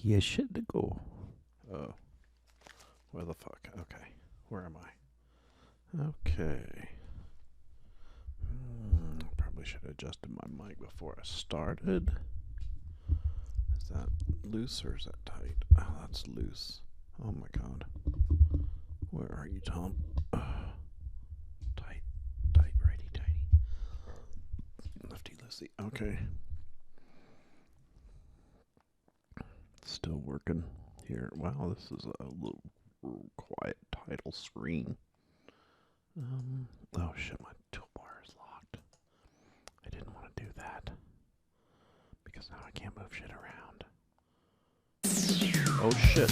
Densha de Go. Oh. Where the fuck? Okay. Where am I? Okay. Probably should have adjusted my mic before I started. Is that loose or is that tight? Oh, that's loose. Oh my god. Where are you, Tom? Tight, tight, righty, tighty. Lefty, lefty. Okay. Still working here. Wow, this is a little quiet title screen. Oh shit, my toolbar is locked. I didn't want to do that. Because now I can't move shit around. Oh shit.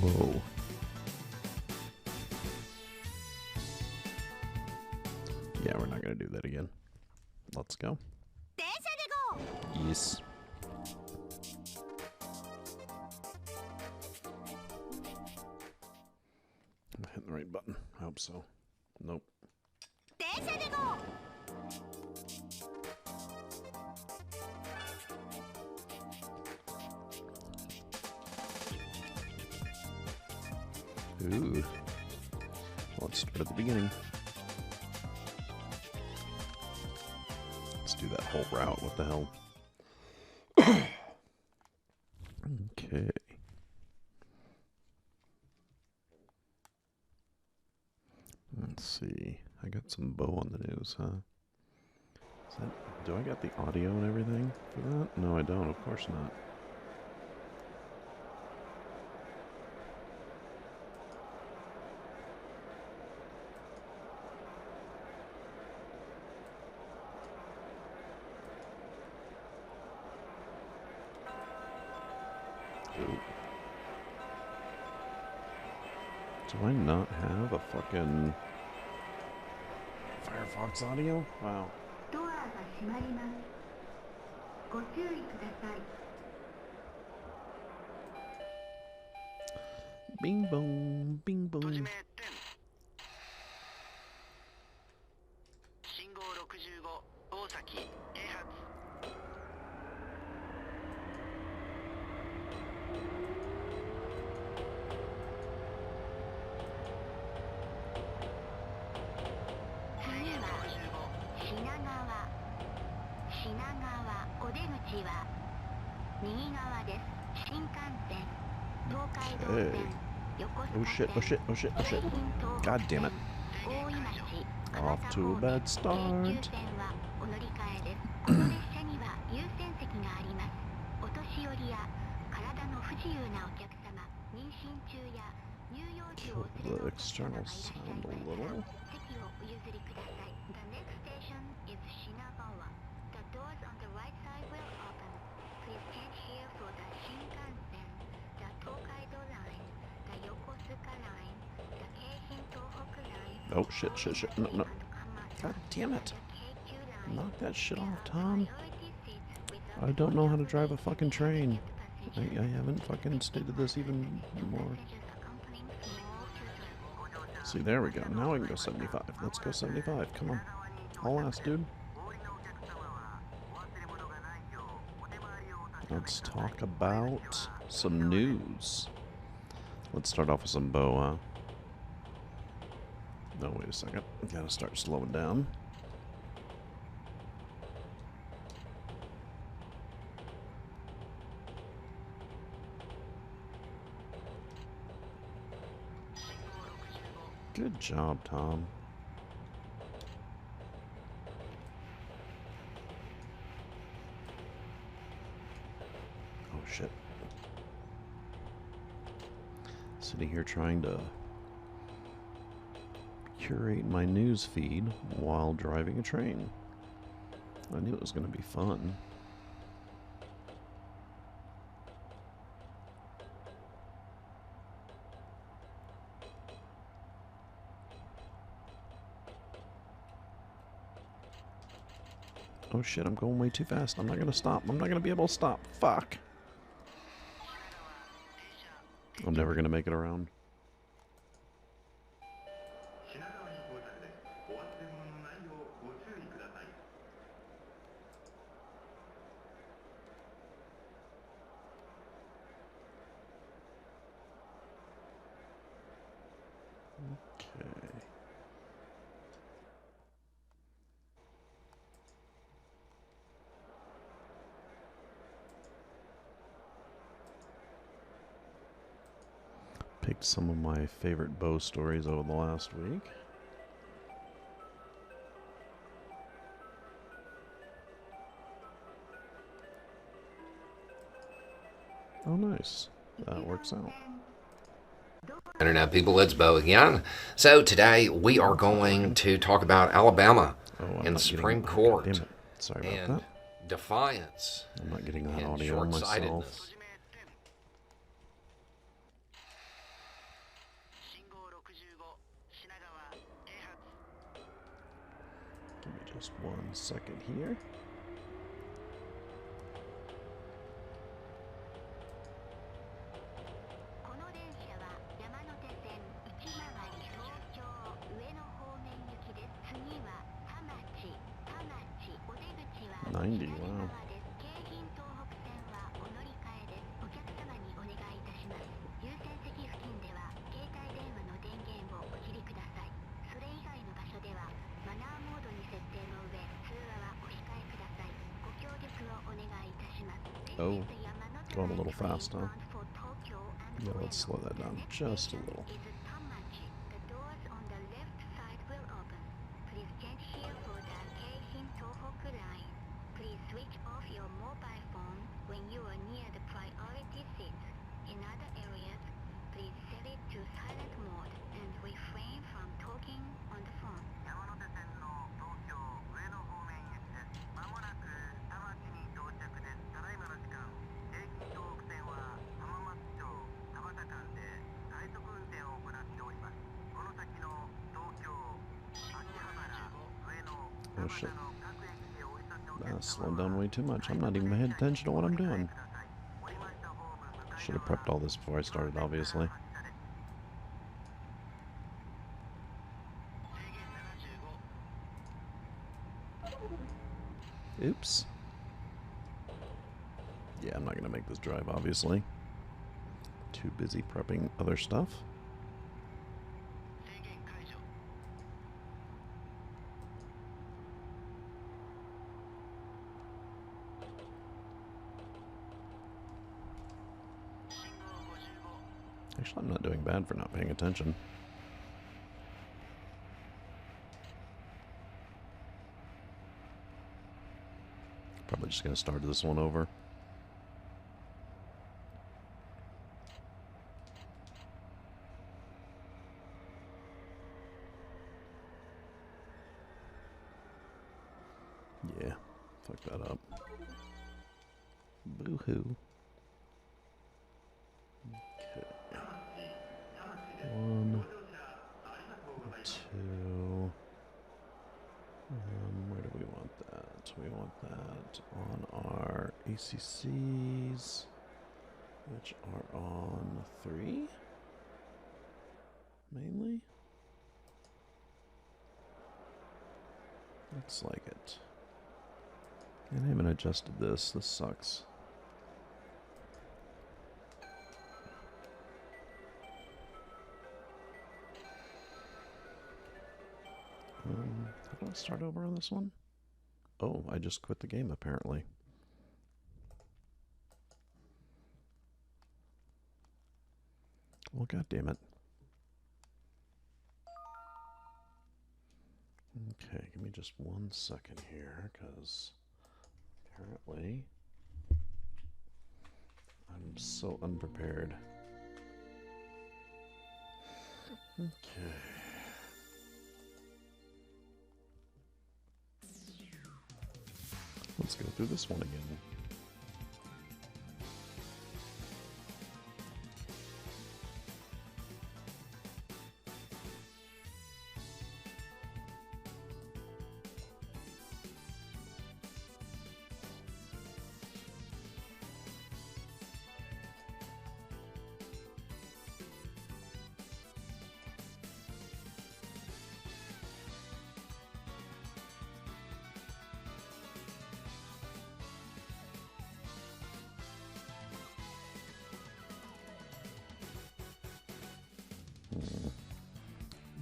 Whoa. Yeah, we're not gonna do that again. Let's go. Densha de Go! Yes. Am I hitting the right button? I hope so. Nope. Densha de Go! Ooh. Well, let's start at the beginning. Let's do that whole route. What the hell? Okay. Let's see. I got some bow on the news, huh? Do I got the audio and everything for that? No, I don't. Of course not. Do I not have a fucking Firefox audio? Wow. Bing bong, bing bong. Okay. Oh shit, oh shit, oh shit, oh shit. God damn it. Off to a bad start. Kill the external sound a little. Oh shit, shit, shit. No, no. God damn it. Knock that shit off, Tom. I don't know how to drive a fucking train. I haven't fucking stated this even more. See, there we go. Now I can go 75. Let's go 75. Come on. Haul ass, dude. Let's talk about some news. Let's start off with some bow, huh? No, wait a second. Gotta start slowing down. Good job, Tom. Oh, shit. Sitting here trying to curate my news feed while driving a train. I knew it was going to be fun. Oh shit, I'm going way too fast. I'm not going to stop. I'm not going to be able to stop. Fuck. I'm never going to make it around. picked some of my favorite bow stories over the last week. Oh, nice. That works out. Internet people, it's Bo again. So today we are going to talk about Alabama and the Supreme Court. Damn it. Sorry about and that. Defiance. I'm not getting that and audio myself. short-sightedness. Give me just 1 second here. Wow. Oh, going a little fast, huh? Yeah, let's slow that down just a little. Oh shit. That's slowing down way too much. I'm not even paying attention to what I'm doing. Should have prepped all this before I started, obviously. Oops. Yeah, I'm not gonna make this drive, obviously. Too busy prepping other stuff. Actually, I'm not doing bad for not paying attention. Probably just gonna start this one over. Yeah, fuck that up. Boo-hoo. Okay. 1, 2. Where do we want that? We want that on our ACCs, which are on 3, mainly. Looks like it. And I haven't adjusted this. This sucks. How do I start over on this one? Oh, I just quit the game, apparently. Well, goddammit. Okay, give me just 1 second here, because apparently I'm so unprepared. Okay. Let's go through this one again.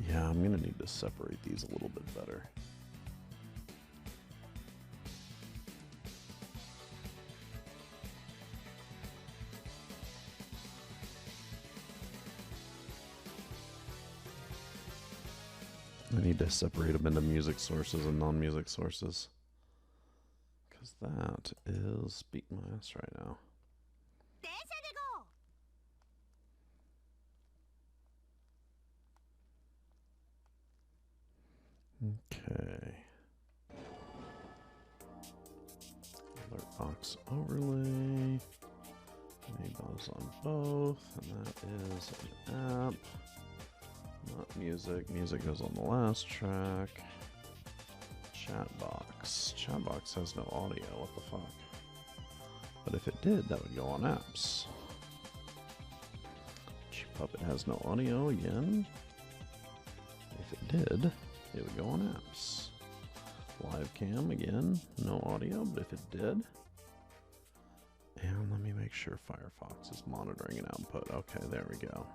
Yeah, I'm gonna need to separate these a little bit better. I need to separate them into music sources and non-music sources. Because that is beating my ass right now. Densha de Go! Okay. Alert box overlay. Enable on both, and that is an app. Not music. Music goes on the last track. Chat box. Chat box has no audio. What the fuck? But if it did, that would go on apps. Puppet has no audio again. If it did, it would go on apps. Live cam again, no audio, but if it did. And let me make sure Firefox is monitoring an output. Okay, there we go.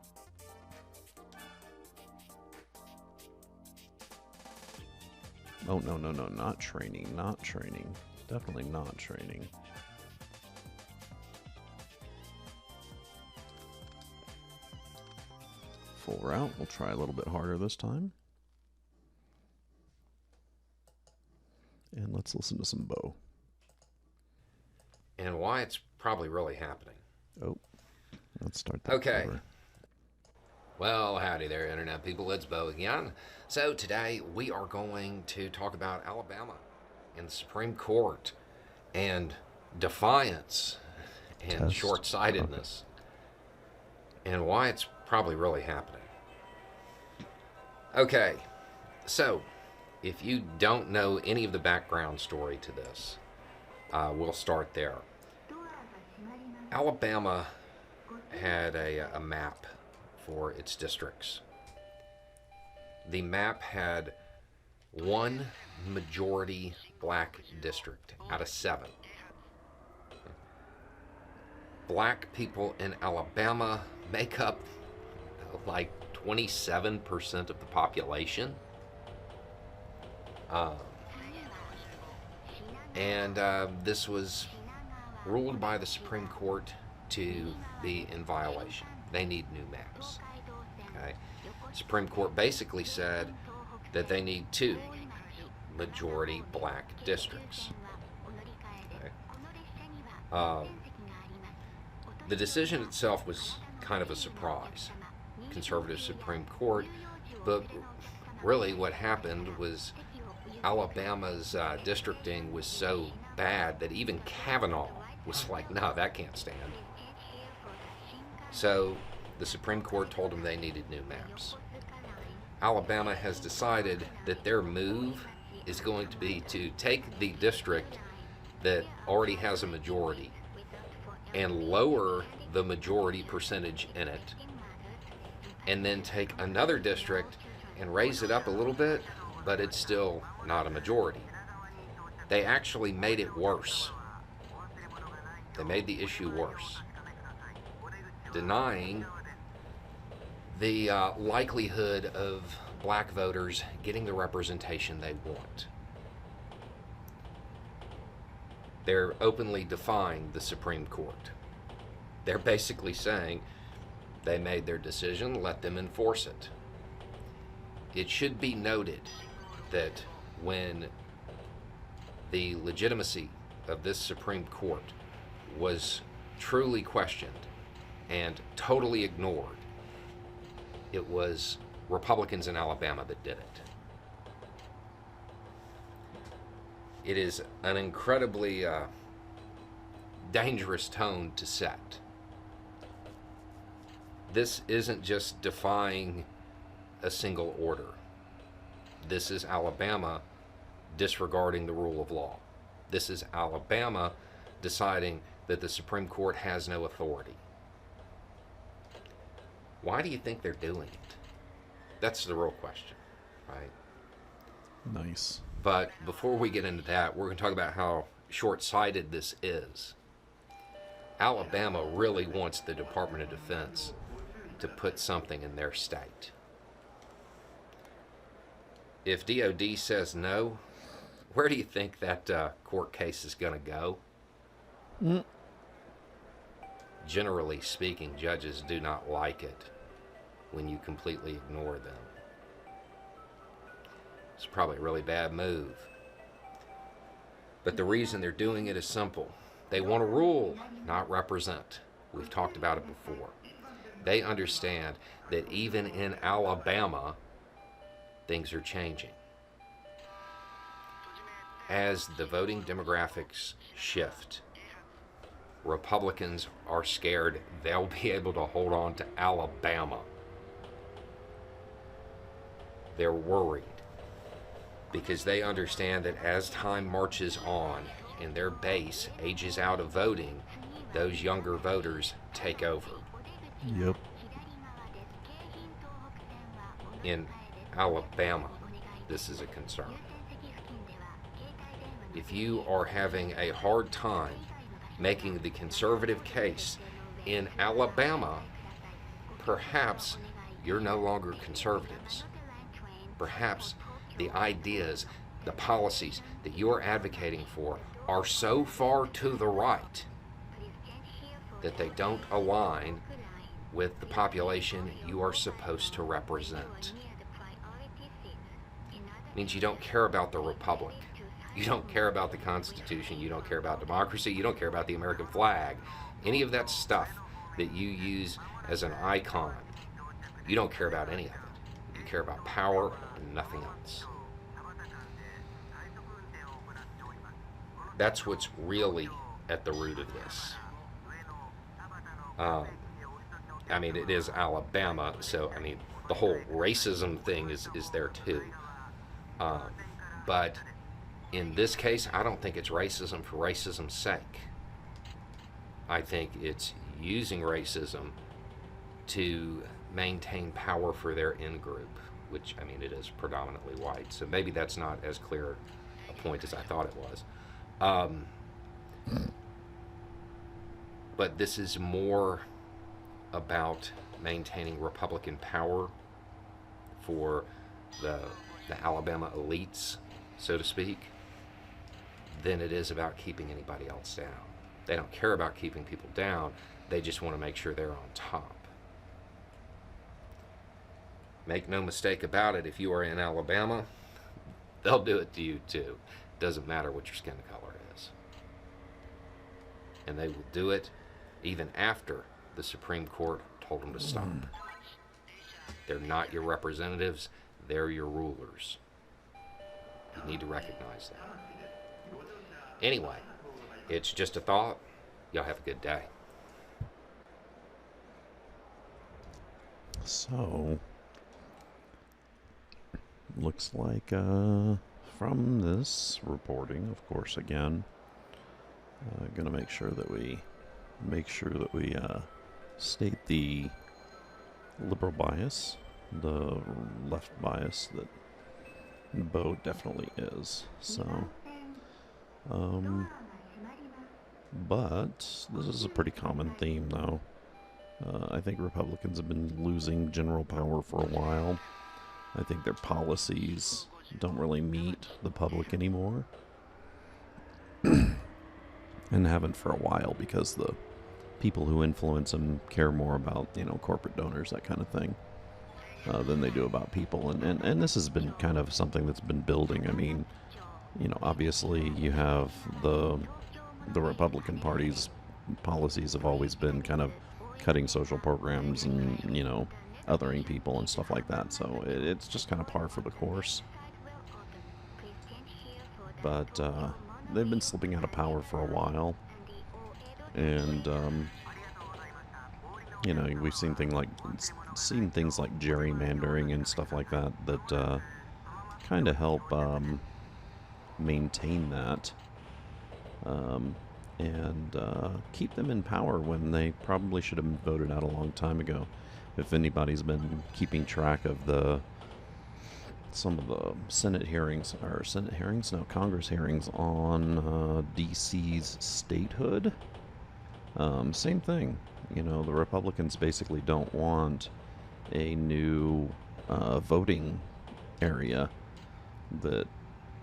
Oh, no, no, no, not training, not training. Definitely not training. Full route, we'll try a little bit harder this time. And let's listen to some Bo. And why it's probably really happening. Oh, let's start that Okay. over. Well, howdy there, Internet people. It's Bo again. So today we are going to talk about Alabama and the Supreme Court and defiance and Test. short-sightedness and why it's probably really happening. Okay, so if you don't know any of the background story to this, we'll start there. Alabama had a map for its districts. The map had one majority black district out of 7. Black people in Alabama make up like 27% of the population. This was ruled by the Supreme Court to be in violation. They need new maps. Okay? Supreme Court basically said that they need 2 majority black districts. Okay? The decision itself was kind of a surprise. Conservative Supreme Court, but really what happened was Alabama's districting was so bad that even Kavanaugh was like, no, that can't stand. So the Supreme Court told them they needed new maps. Alabama has decided that their move is going to be to take the district that already has a majority and lower the majority percentage in it, and then take another district and raise it up a little bit, but it's still not a majority. They actually made it worse. They made the issue worse, denying the likelihood of black voters getting the representation they want. They're openly defying the Supreme Court. They're basically saying they made their decision, let them enforce it. It should be noted that when the legitimacy of this Supreme Court was truly questioned and totally ignored, it was Republicans in Alabama that did it. It is an incredibly dangerous tone to set. This isn't just defying a single order. This is Alabama disregarding the rule of law. This is Alabama deciding that the Supreme Court has no authority. Why do you think they're doing it? That's the real question, right? Nice. But before we get into that, we're going to talk about how short-sighted this is. Alabama really wants the Department of Defense to put something in their state. If DOD says no, where do you think that court case is going to go? Generally speaking, judges do not like it when you completely ignore them. It's probably a really bad move. But the reason they're doing it is simple. They want to rule, not represent. We've talked about it before. They understand that even in Alabama, things are changing. As the voting demographics shift, Republicans are scared they'll be able to hold on to Alabama. They're worried because they understand that as time marches on and their base ages out of voting, those younger voters take over. Yep. In Alabama, this is a concern. If you are having a hard time making the conservative case in Alabama, perhaps you're no longer conservatives. Perhaps the ideas, the policies that you're advocating for are so far to the right that they don't align with the population you are supposed to represent. It means you don't care about the republic. You don't care about the Constitution. You don't care about democracy. You don't care about the American flag. Any of that stuff that you use as an icon, you don't care about any of it. You care about power and nothing else. That's what's really at the root of this. I mean, it is Alabama, so, I mean, the whole racism thing is there too. But in this case, I don't think it's racism for racism's sake. I think it's using racism to maintain power for their in-group, which, I mean, it is predominantly white. So maybe that's not as clear a point as I thought it was. But this is more about maintaining Republican power for the Alabama elites, so to speak, than it is about keeping anybody else down. They don't care about keeping people down. They just want to make sure they're on top. Make no mistake about it, if you are in Alabama, they'll do it to you too. Doesn't matter what your skin color is. And they will do it even after the Supreme Court told them to stop. They're not your representatives, they're your rulers. You need to recognize that. Anyway, it's just a thought. Y'all have a good day. So, looks like from this reporting, of course, again, gonna make sure that we state the liberal bias, the left bias that Bo definitely is. So, but this is a pretty common theme, though. I think Republicans have been losing general power for a while. I think their policies don't really meet the public anymore. And haven't for a while because the people who influence them care more about, corporate donors, that kind of thing, than they do about people. And this has been kind of something that's been building. I mean, obviously you have the Republican Party's policies have always been kind of cutting social programs and, othering people and stuff like that. So it's just kind of par for the course. But they've been slipping out of power for a while. And, we've seen things like gerrymandering and stuff like that kind of help maintain that. And keep them in power when they probably should have been voted out a long time ago. If anybody's been keeping track of some of the Congress hearings on DC's statehood, same thing. The Republicans basically don't want a new voting area that,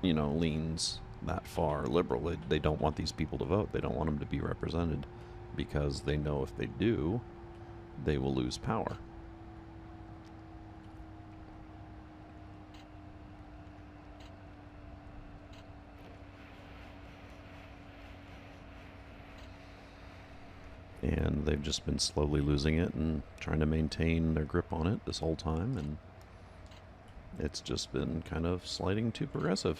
leans that far liberal. They don't want these people to vote. They don't want them to be represented because they know if they do, they will lose power. And they've just been slowly losing it and trying to maintain their grip on it this whole time, and it's just been kind of sliding too progressive.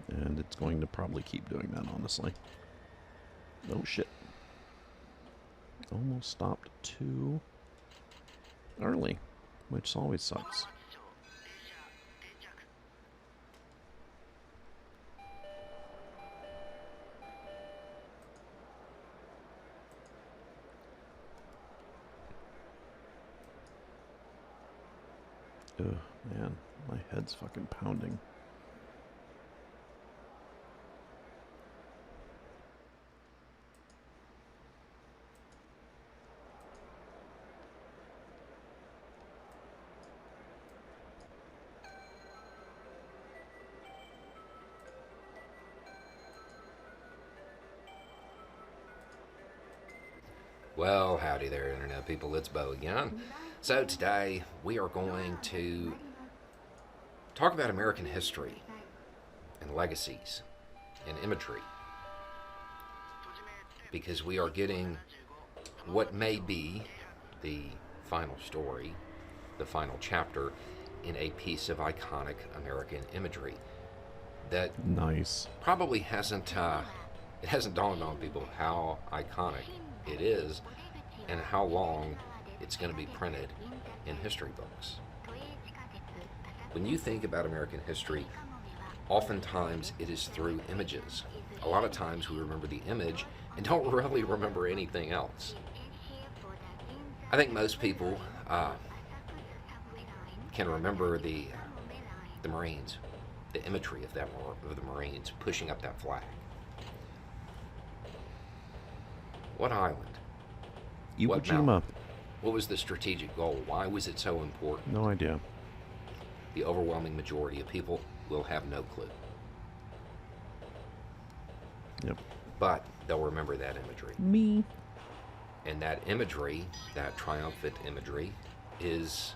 And it's going to probably keep doing that, honestly. Oh shit. Almost stopped too early, which always sucks. Ugh, man, my head's fucking pounding. Well, howdy there, Internet people. It's Bo again. So today we are going to talk about American history and legacies and imagery, because we are getting what may be the final story, the final chapter in a piece of iconic American imagery that Nice. probably hasn't dawned on people how iconic it is and how long it's going to be printed in history books. When you think about American history, oftentimes it is through images. A lot of times we remember the image and don't really remember anything else. I think most people can remember the Marines, the imagery of the Marines pushing up that flag. What island? Iwo What Jima. mountain? What was the strategic goal? Why was it so important? No idea. The overwhelming majority of people will have no clue. Yep. But they'll remember that imagery. Me. And that imagery, that triumphant imagery, is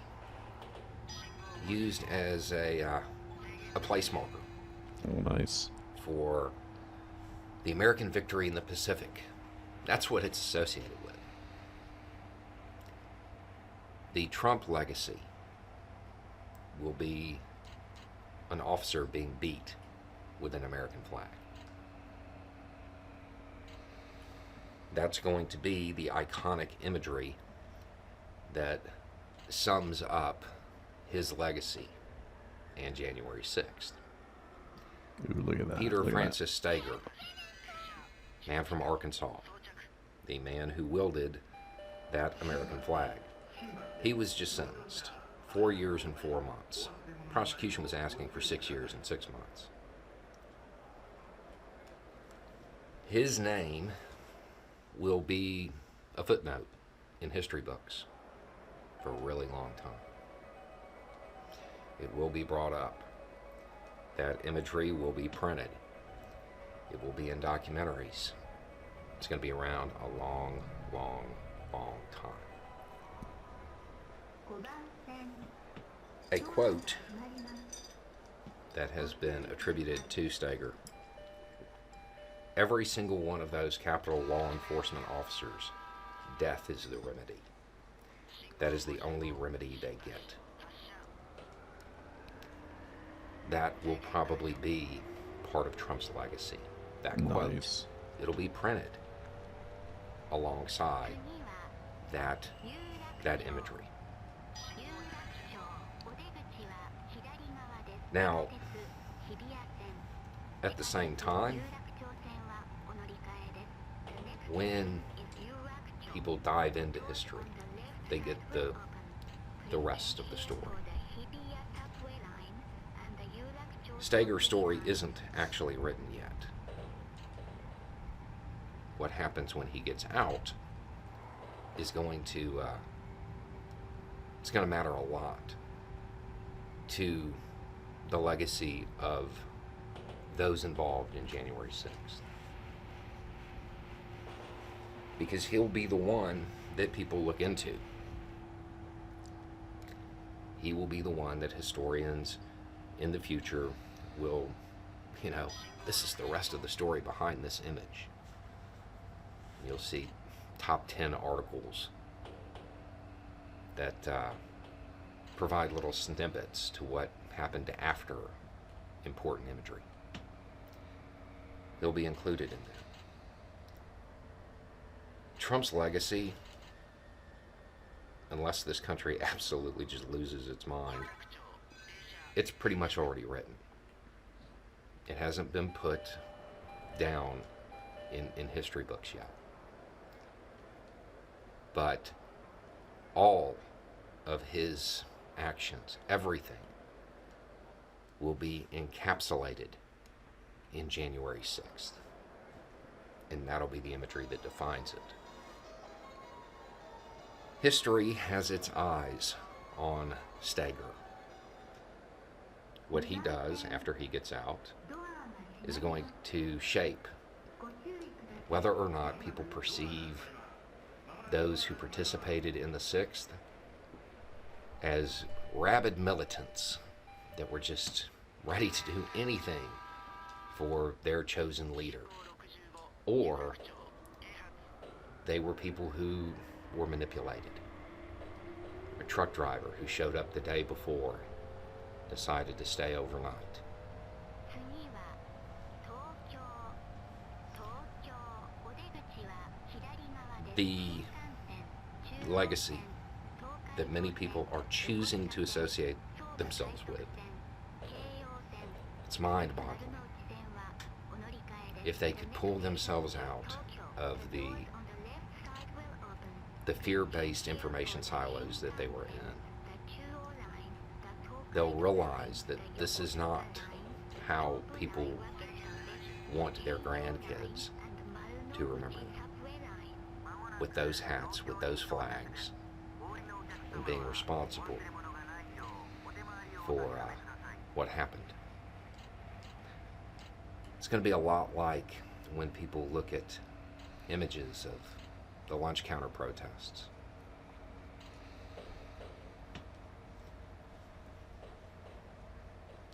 used as a place marker Oh, nice. for the American victory in the Pacific. That's what it's associated with. The Trump legacy will be an officer being beat with an American flag. That's going to be the iconic imagery that sums up his legacy and January 6th. Ooh, look at that. Peter Look at Francis Stager, man from Arkansas, the man who wielded that American flag. He was just sentenced 4 years and 4 months. Prosecution was asking for 6 years and 6 months. His name will be a footnote in history books for a really long time. It will be brought up. That imagery will be printed. It will be in documentaries. It's going to be around a long, long, long time. A quote that has been attributed to Stager: every single one of those Capitol law enforcement officers, death is the remedy. That is the only remedy they get. That will probably be part of Trump's legacy. That quote. Nice. It'll be printed alongside that imagery. Now, at the same time, when people dive into history, they get the rest of the story. Stager's story isn't actually written yet. What happens when he gets out is going to it's going to matter a lot to the legacy of those involved in January 6th. Because he'll be the one that people look into. He will be the one that historians in the future will, this is the rest of the story behind this image. You'll see top 10 articles that provide little snippets to what happened after important imagery. They'll be included in that. Trump's legacy, unless this country absolutely just loses its mind, it's pretty much already written. It hasn't been put down in history books yet. But all of his actions, everything, will be encapsulated in January 6th. And that'll be the imagery that defines it. History has its eyes on Steger. What he does after he gets out is going to shape whether or not people perceive those who participated in the 6th as rabid militants that were just ready to do anything for their chosen leader, or they were people who were manipulated. A truck driver who showed up the day before decided to stay overnight. The legacy that many people are choosing to associate themselves with, it's mind-boggling. If they could pull themselves out of the fear-based information silos that they were in, they'll realize that this is not how people want their grandkids to remember them. With those hats, with those flags, and being responsible for what happened. It's going to be a lot like when people look at images of the lunch counter protests.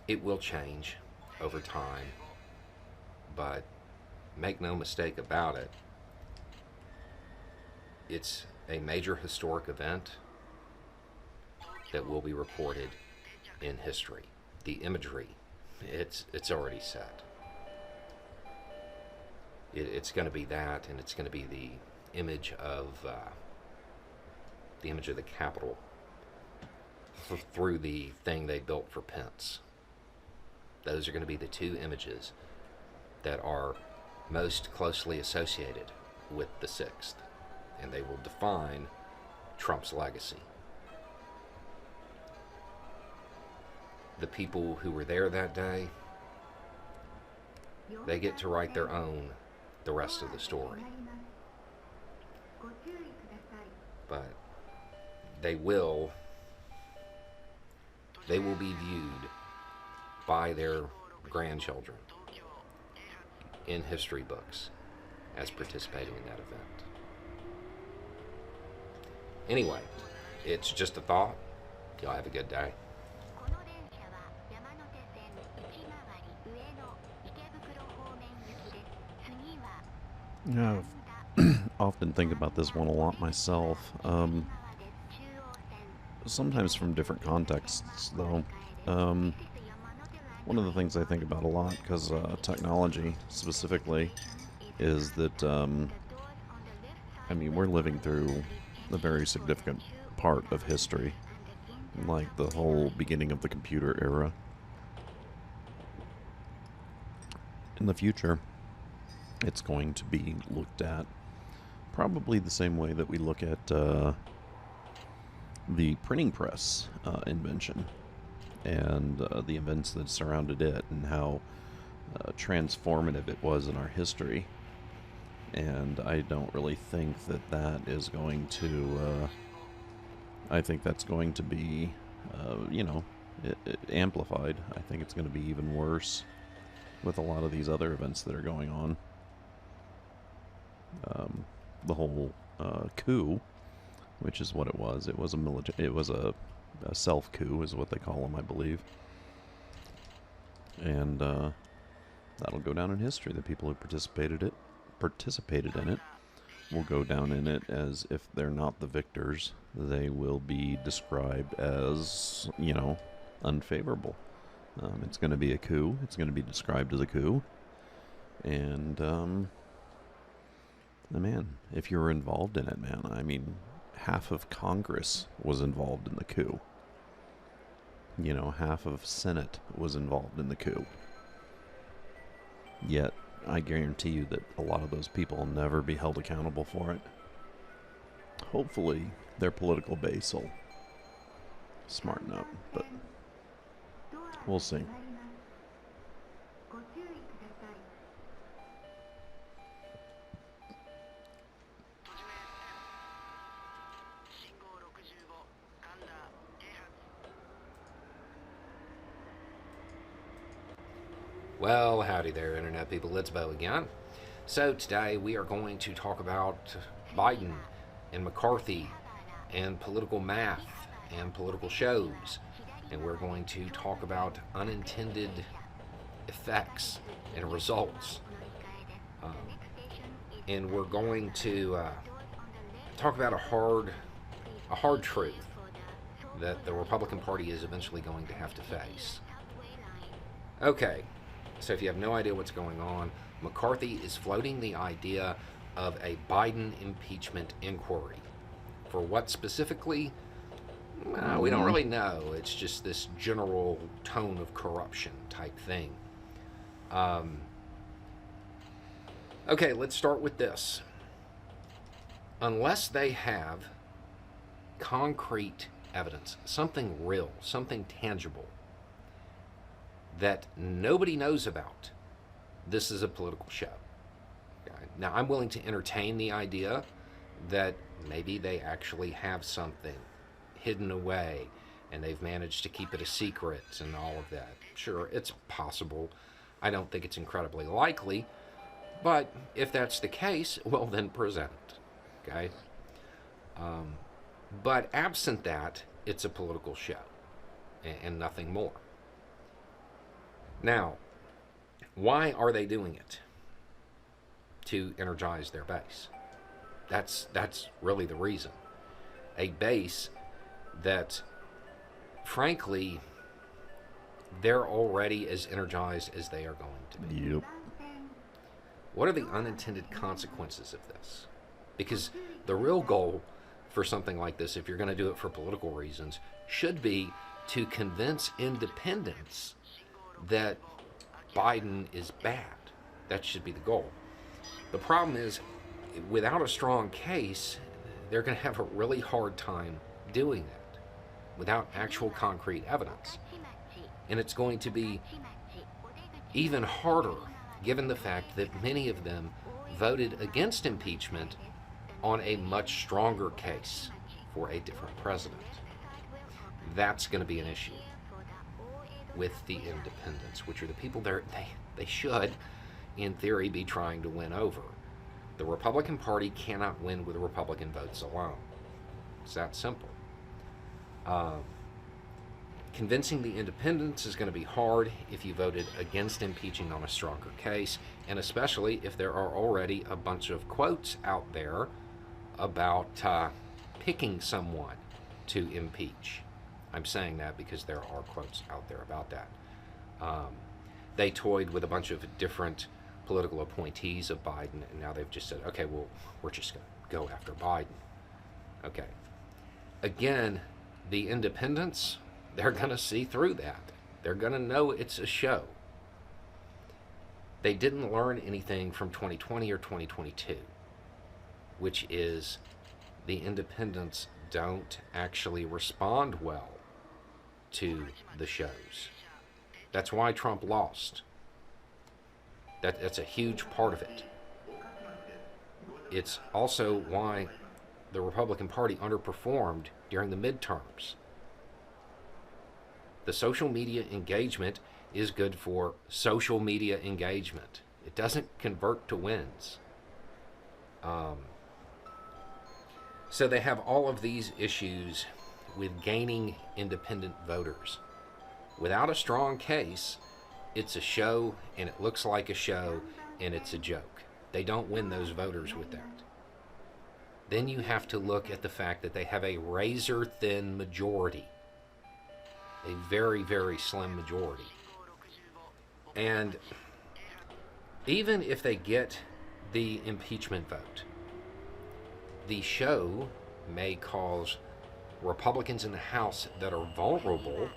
It will change over time, but make no mistake about it, it's a major historic event that will be recorded in history. The imagery, it's already set. It's going to be that, and it's going to be the image of the Capitol through the thing they built for Pence. Those are going to be the two images that are most closely associated with the 6th, and they will define Trump's legacy. The people who were there that day, they get to write their own the rest of the story. But they will be viewed by their grandchildren in history books as participating in that event. Anyway, it's just a thought. Y'all have a good day. Yeah, I often think about this one a lot myself. Sometimes from different contexts, though. One of the things I think about a lot, because technology specifically, is that, I mean, we're living through a very significant part of history, like the whole beginning of the computer era. In the future, it's going to be looked at probably the same way that we look at the printing press invention and the events that surrounded it and how transformative it was in our history. And I don't really think that that is going to, I think that's going to be, amplified. I think it's going to be even worse with a lot of these other events that are going on. The whole coup, which is what it was. It was a self coup, is what they call them, I believe. And that'll go down in history. The people who participated in it will go down in it as if they're not the victors, they will be described as, you know, unfavorable. It's going to be a coup. It's going to be described as a coup. And, man, if you're involved in it, man, I mean, half of Congress was involved in the coup. You know, half of Senate was involved in the coup. Yet, I guarantee you that a lot of those people will never be held accountable for it. Hopefully, their political base will smarten up, but we'll see. Well, howdy there, Internet people. It's Bo again. So, today we are going to talk about Biden and McCarthy and political math and political shows. And we're going to talk about unintended effects and results. And we're going to talk about a hard truth that the Republican Party is eventually going to have to face. Okay. So if you have no idea what's going on, McCarthy is floating the idea of a Biden impeachment inquiry. For what specifically? We don't really know. It's just this general tone of corruption type thing. Okay, let's start with this. Unless they have concrete evidence, something real, something tangible, that nobody knows about, this is a political show. Okay? Now, I'm willing to entertain the idea that maybe they actually have something hidden away and they've managed to keep it a secret and all of that. Sure, it's possible. I don't think it's incredibly likely, but if that's the case, well, then present it. Okay? But absent that, it's a political show and nothing more. Now, why are they doing it? To energize their base. That's really the reason. A base that, frankly, they're already as energized as they are going to be. Yep. What are the unintended consequences of this? Because the real goal for something like this, if you're going to do it for political reasons, should be to convince independents that Biden is bad. That should be the goal. The problem is, without a strong case, they're going to have a really hard time doing that without actual concrete evidence. And it's going to be even harder given the fact that many of them voted against impeachment on a much stronger case for a different president. That's going to be an issue with the independents, which are the people they should, in theory, be trying to win over. The Republican Party cannot win with Republican votes alone. It's that simple. Convincing the independents is going to be hard if you voted against impeaching on a stronger case, and especially if there are already a bunch of quotes out there about picking someone to impeach. I'm saying that because there are quotes out there about that. They toyed with a bunch of different political appointees of Biden, and now they've just said, okay, well, we're just going to go after Biden. Okay. Again, the independents, they're going to see through that. They're going to know it's a show. They didn't learn anything from 2020 or 2022, which is the independents don't actually respond well to the shows. That's why Trump lost. That's a huge part of it. It's also why the Republican Party underperformed during the midterms. The social media engagement is good for social media engagement. It doesn't convert to wins. So they have all of these issues with gaining independent voters. Without a strong case, it's a show, and it looks like a show, and it's a joke. They don't win those voters with that. then you have to look at the fact that they have a razor-thin majority. A very, very slim majority. And even if they get the impeachment vote, the show may cause Republicans in the House that are vulnerable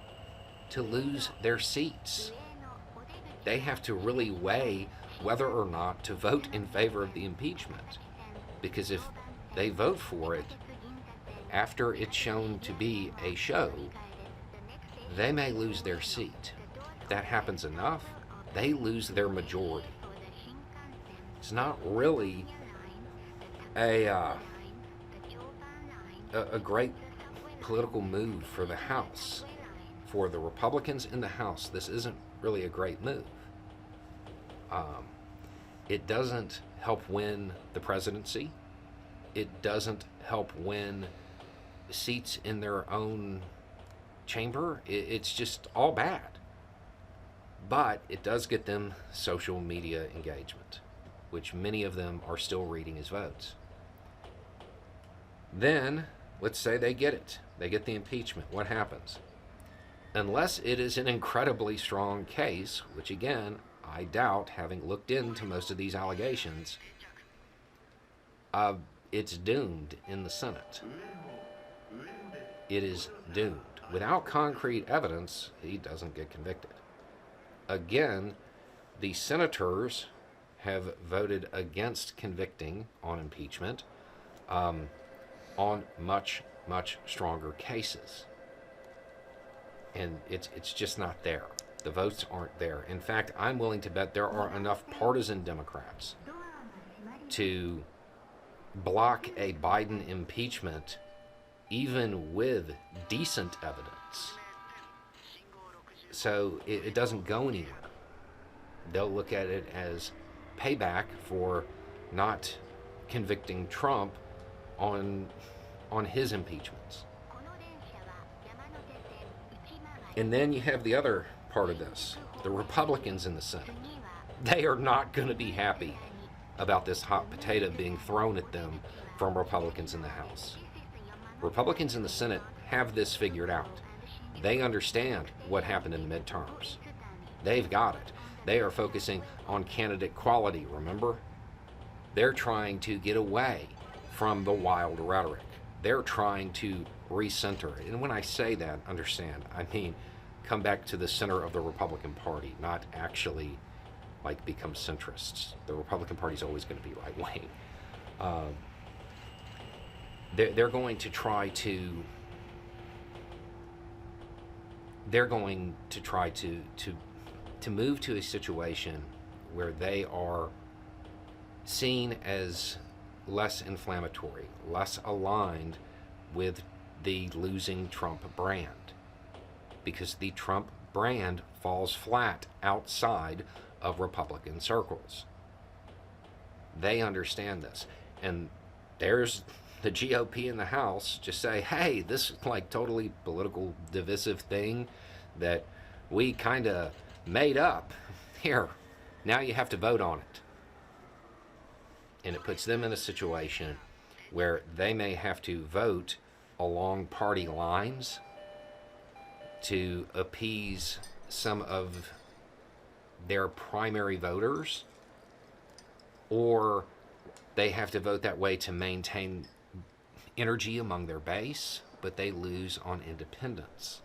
to lose their seats. They have to really weigh whether or not to vote in favor of the impeachment. Because if they vote for it after it's shown to be a show, they may lose their seat. If that happens enough, they lose their majority. It's not really a great political move for the House. For the Republicans in the House, this isn't really a great move. It doesn't help win the presidency. It doesn't help win seats in their own chamber. It's just all bad. But it does get them social media engagement, which many of them are still reading as votes. Then, let's say they get it. They get the impeachment. What happens? Unless it is an incredibly strong case, which again, I doubt, having looked into most of these allegations, it's doomed in the Senate. It is doomed. Without concrete evidence, he doesn't get convicted. Again, the senators have voted against convicting on impeachment on much, much stronger cases. And it's just not there. The votes aren't there. In fact, I'm willing to bet there are enough partisan Democrats to block a Biden impeachment even with decent evidence. So it doesn't go anywhere. They'll look at it as payback for not convicting Trump on his impeachments. And then you have the other part of this, the Republicans in the Senate. They are not going to be happy about this hot potato being thrown at them from Republicans in the House. Republicans in the Senate have this figured out. They understand what happened in the midterms. They've got it. They are focusing on candidate quality, remember? They're trying to get away from the wild rhetoric. They're trying to recenter. And when I say that, understand, I mean come back to the center of the Republican Party, not actually like become centrists. The Republican Party is always going to be right-wing. They're going to try to move to a situation where they are seen as less inflammatory, less aligned with the losing Trump brand, because the Trump brand falls flat outside of Republican circles. They understand this, and there's the GOP in the House just say, hey, this is like totally political divisive thing that we kind of made up. Here, now you have to vote on it. And it puts them in a situation where they may have to vote along party lines to appease some of their primary voters, or they have to vote that way to maintain energy among their base, but they lose on independence.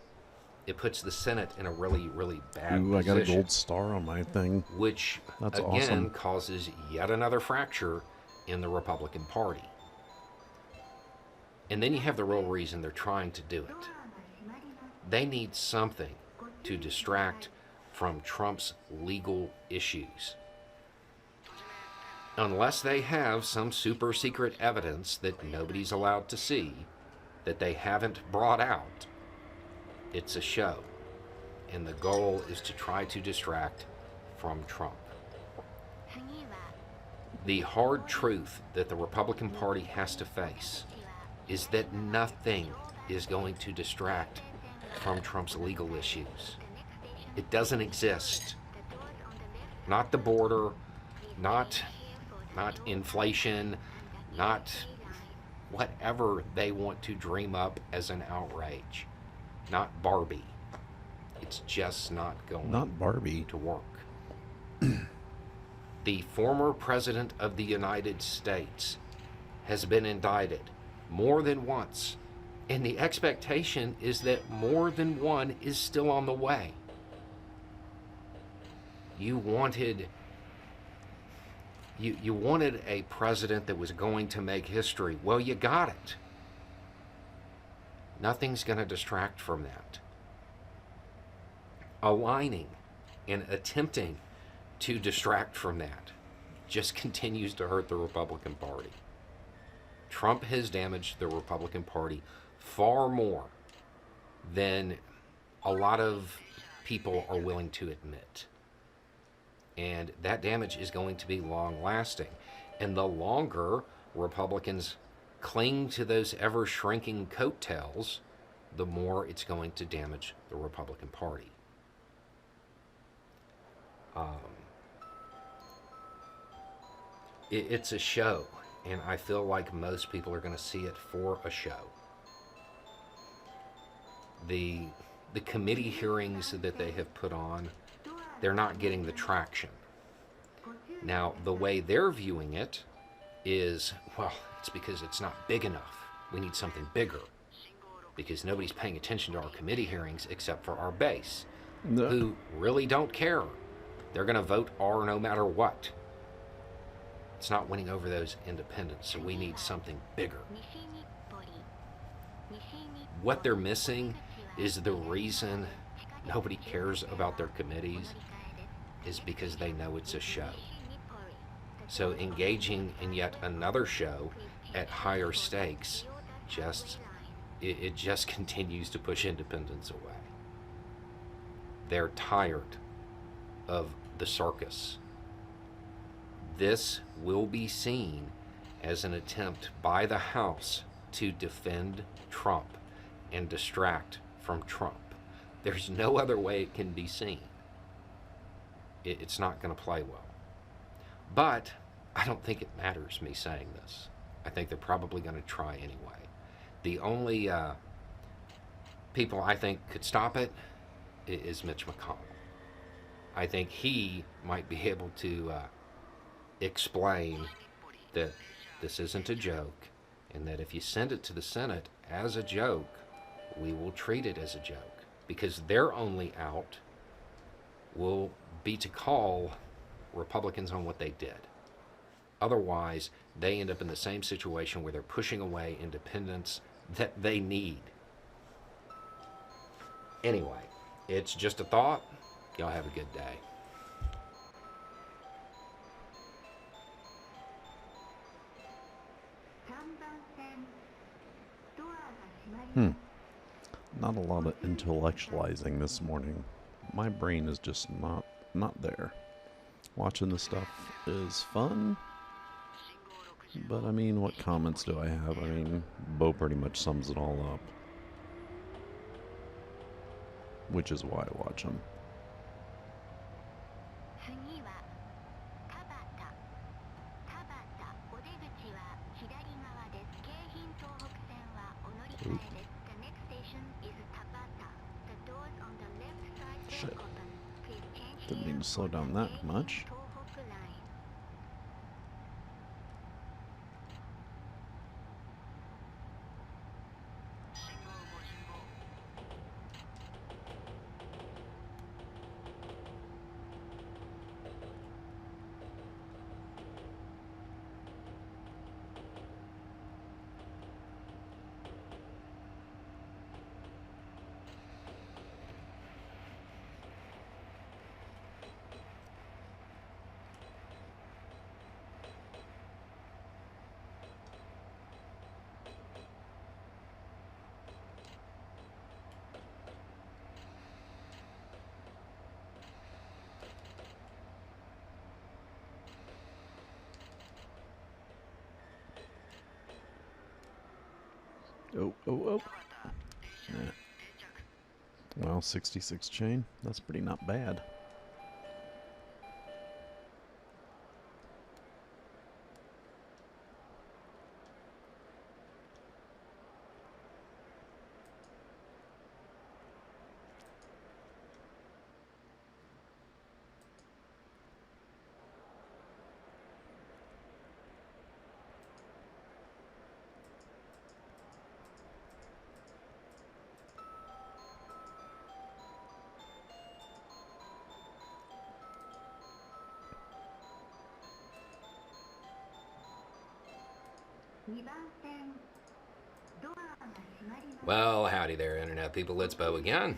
It puts the Senate in a really, really bad position. I got a gold star on my thing. Which, That's again, awesome. causes yet another fracture in the Republican Party. And then you have the real reason they're trying to do it. They need something to distract from Trump's legal issues. Unless they have some super secret evidence that nobody's allowed to see, that they haven't brought out, it's a show. And the goal is to try to distract from Trump. The hard truth that the Republican Party has to face is that nothing is going to distract from Trump's legal issues. It doesn't exist. Not the border, not inflation, not whatever they want to dream up as an outrage. Not Barbie. It's just not going Not Barbie. to work. The former President of the United States has been indicted more than once, and the expectation is that more than one is still on the way. You wanted a president that was going to make history. Well, you got it. Nothing's going to distract from that. Aligning and attempting to distract from that just continues to hurt the Republican Party. Trump has damaged the Republican Party far more than a lot of people are willing to admit. And that damage is going to be long lasting. And the longer Republicans cling to those ever shrinking coattails, the more it's going to damage the Republican Party. It's a show, and I feel like most people are going to see it for a show. The committee hearings that they have put on, they're not getting the traction. Now, the way they're viewing it is, well, it's because it's not big enough. We need something bigger. Because nobody's paying attention to our committee hearings except for our base, who really don't care. They're going to vote R no matter what. It's not winning over those independents, so we need something bigger. What they're missing is the reason nobody cares about their committees is because they know it's a show. So engaging in yet another show at higher stakes it just continues to push independents away. They're tired of the circus. This will be seen as an attempt by the House to defend Trump and distract from Trump. There's no other way it can be seen. It's not going to play well. But I don't think it matters me saying this. I think they're probably going to try anyway. The only people I think could stop it is Mitch McConnell. I think he might be able to explain that this isn't a joke, and that if you send it to the Senate as a joke, we will treat it as a joke, because their only out will be to call Republicans on what they did. Otherwise, they end up in the same situation where they're pushing away independents that they need. Anyway, it's just a thought. Y'all have a good day. Not a lot of intellectualizing this morning. My brain is just not there. Watching this stuff is fun, but I mean, what comments do I have? I mean, Bo pretty much sums it all up, which is why I watch him. Oop. Shit. Didn't mean to slow down that much. Oh. Yeah. Well, 66 chain. That's pretty not bad. Well, howdy there, Internet people. It's Bo again.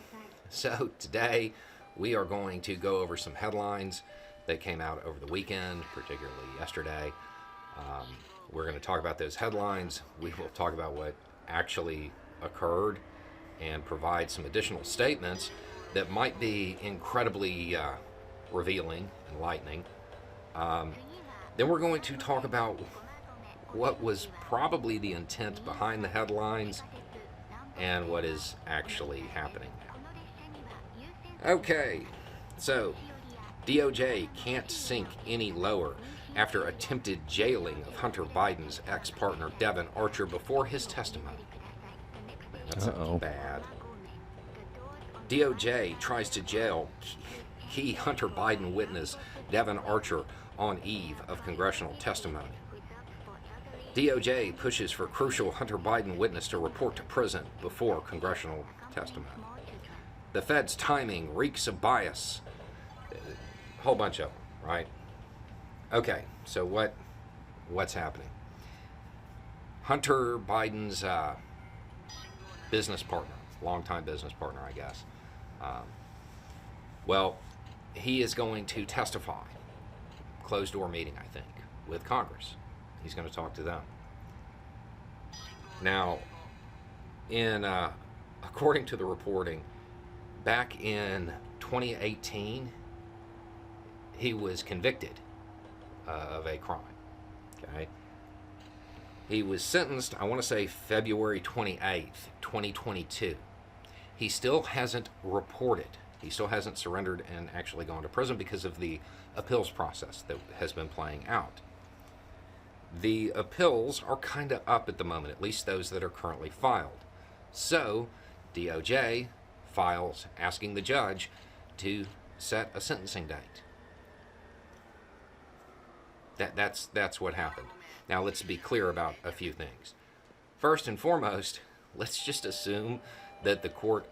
So, today we are going to go over some headlines that came out over the weekend, particularly yesterday. We're going to talk about those headlines. We will talk about what actually occurred and provide some additional statements that might be incredibly revealing, enlightening. Then we're going to talk about what was probably the intent behind the headlines and what is actually happening now. Okay, so DOJ can't sink any lower after attempted jailing of Hunter Biden's ex-partner Devon Archer before his testimony. That's bad. DOJ tries to jail key Hunter Biden witness Devon Archer on eve of congressional testimony. DOJ pushes for crucial Hunter Biden witness to report to prison before congressional testimony. The Fed's timing reeks of bias. A whole bunch of them, right? Okay, so what's happening? Hunter Biden's business partner, longtime business partner, I guess. Well, he is going to testify, closed door meeting, I think, with Congress. He's going to talk to them. Now, according to the reporting, back in 2018, he was convicted of a crime. Okay, he was sentenced, I want to say February 28th, 2022. He still hasn't reported. He still hasn't surrendered and actually gone to prison because of the appeals process that has been playing out. The appeals are kind of up at the moment, at least those that are currently filed. So, DOJ files asking the judge to set a sentencing date. That's what happened. Now, let's be clear about a few things. First and foremost, let's just assume that the court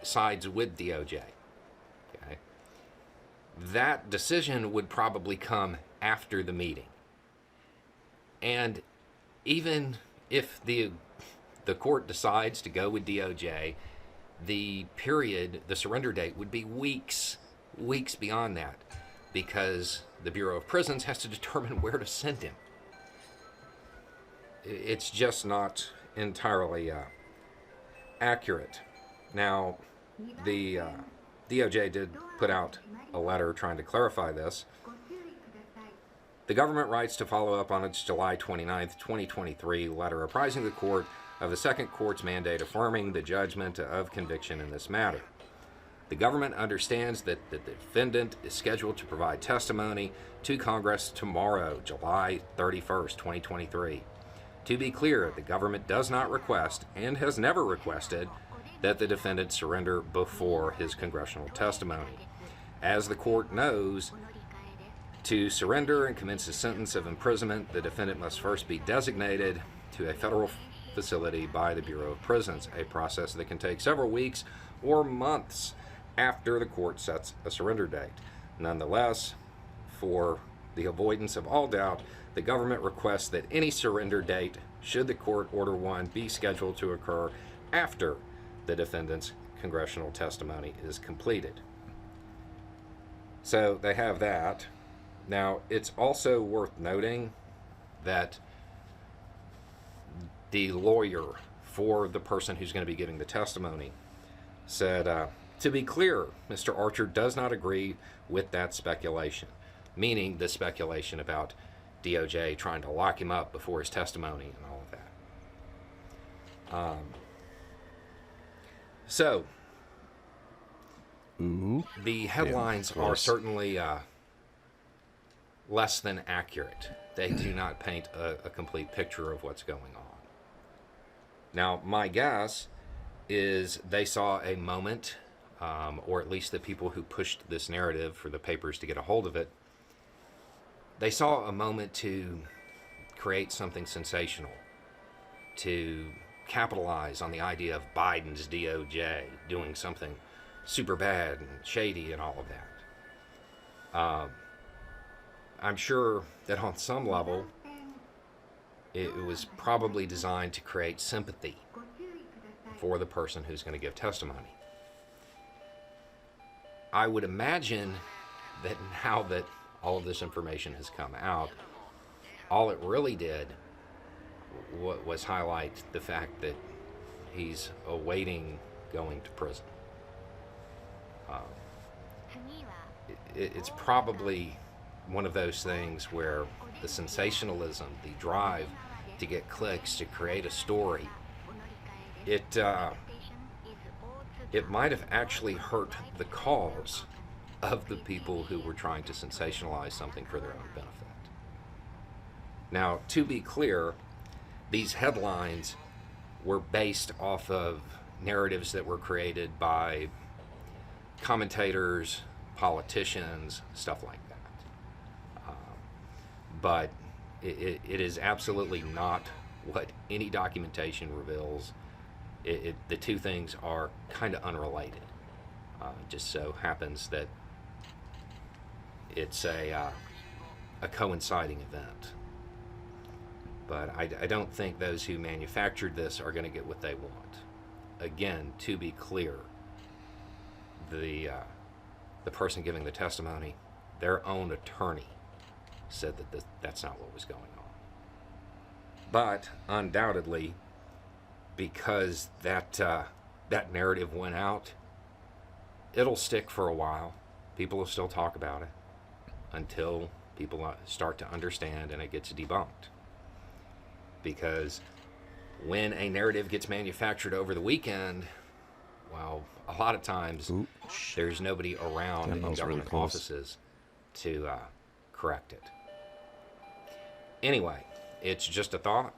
sides with DOJ. Okay? That decision would probably come after the meeting. And even if the court decides to go with DOJ, the surrender date would be weeks beyond that, because the Bureau of Prisons has to determine where to send him. It's just not entirely accurate. Now, the DOJ did put out a letter trying to clarify this. The government writes to follow up on its July 29th, 2023 letter apprising the court of the second court's mandate affirming the judgment of conviction in this matter. The government understands that the defendant is scheduled to provide testimony to Congress tomorrow, July 31st, 2023. To be clear, the government does not request, and has never requested, that the defendant surrender before his congressional testimony. As the court knows, to surrender and commence a sentence of imprisonment, the defendant must first be designated to a federal facility by the Bureau of Prisons, a process that can take several weeks or months after the court sets a surrender date. Nonetheless, for the avoidance of all doubt, the government requests that any surrender date, should the court order one, be scheduled to occur after the defendant's congressional testimony is completed. So they have that. Now, it's also worth noting that the lawyer for the person who's going to be giving the testimony said, to be clear, Mr. Archer does not agree with that speculation, meaning the speculation about DOJ trying to lock him up before his testimony and all of that. So, the headlines are certainly less than accurate. They do not paint a complete picture of what's going on. Now, my guess is they saw a moment, or at least the people who pushed this narrative for the papers to get a hold of it, they saw a moment to create something sensational, to capitalize on the idea of Biden's DOJ doing something super bad and shady and all of that. I'm sure that on some level, it was probably designed to create sympathy for the person who's going to give testimony. I would imagine that now that all of this information has come out, all it really did was highlight the fact that he's awaiting going to prison. It's probably one of those things where the sensationalism, the drive to get clicks, to create a story, it might have actually hurt the cause of the people who were trying to sensationalize something for their own benefit. Now, to be clear, these headlines were based off of narratives that were created by commentators, politicians, stuff like that. But it is absolutely not what any documentation reveals. The two things are kind of unrelated. Just so happens that it's a coinciding event. But I don't think those who manufactured this are going to get what they want. Again, to be clear, the person giving the testimony, their own attorney, said that that's not what was going on. But undoubtedly, because that narrative went out, it'll stick for a while. People will still talk about it until people start to understand and it gets debunked. Because when a narrative gets manufactured over the weekend, well, a lot of times there's nobody around in government offices to correct it. Anyway, it's just a thought.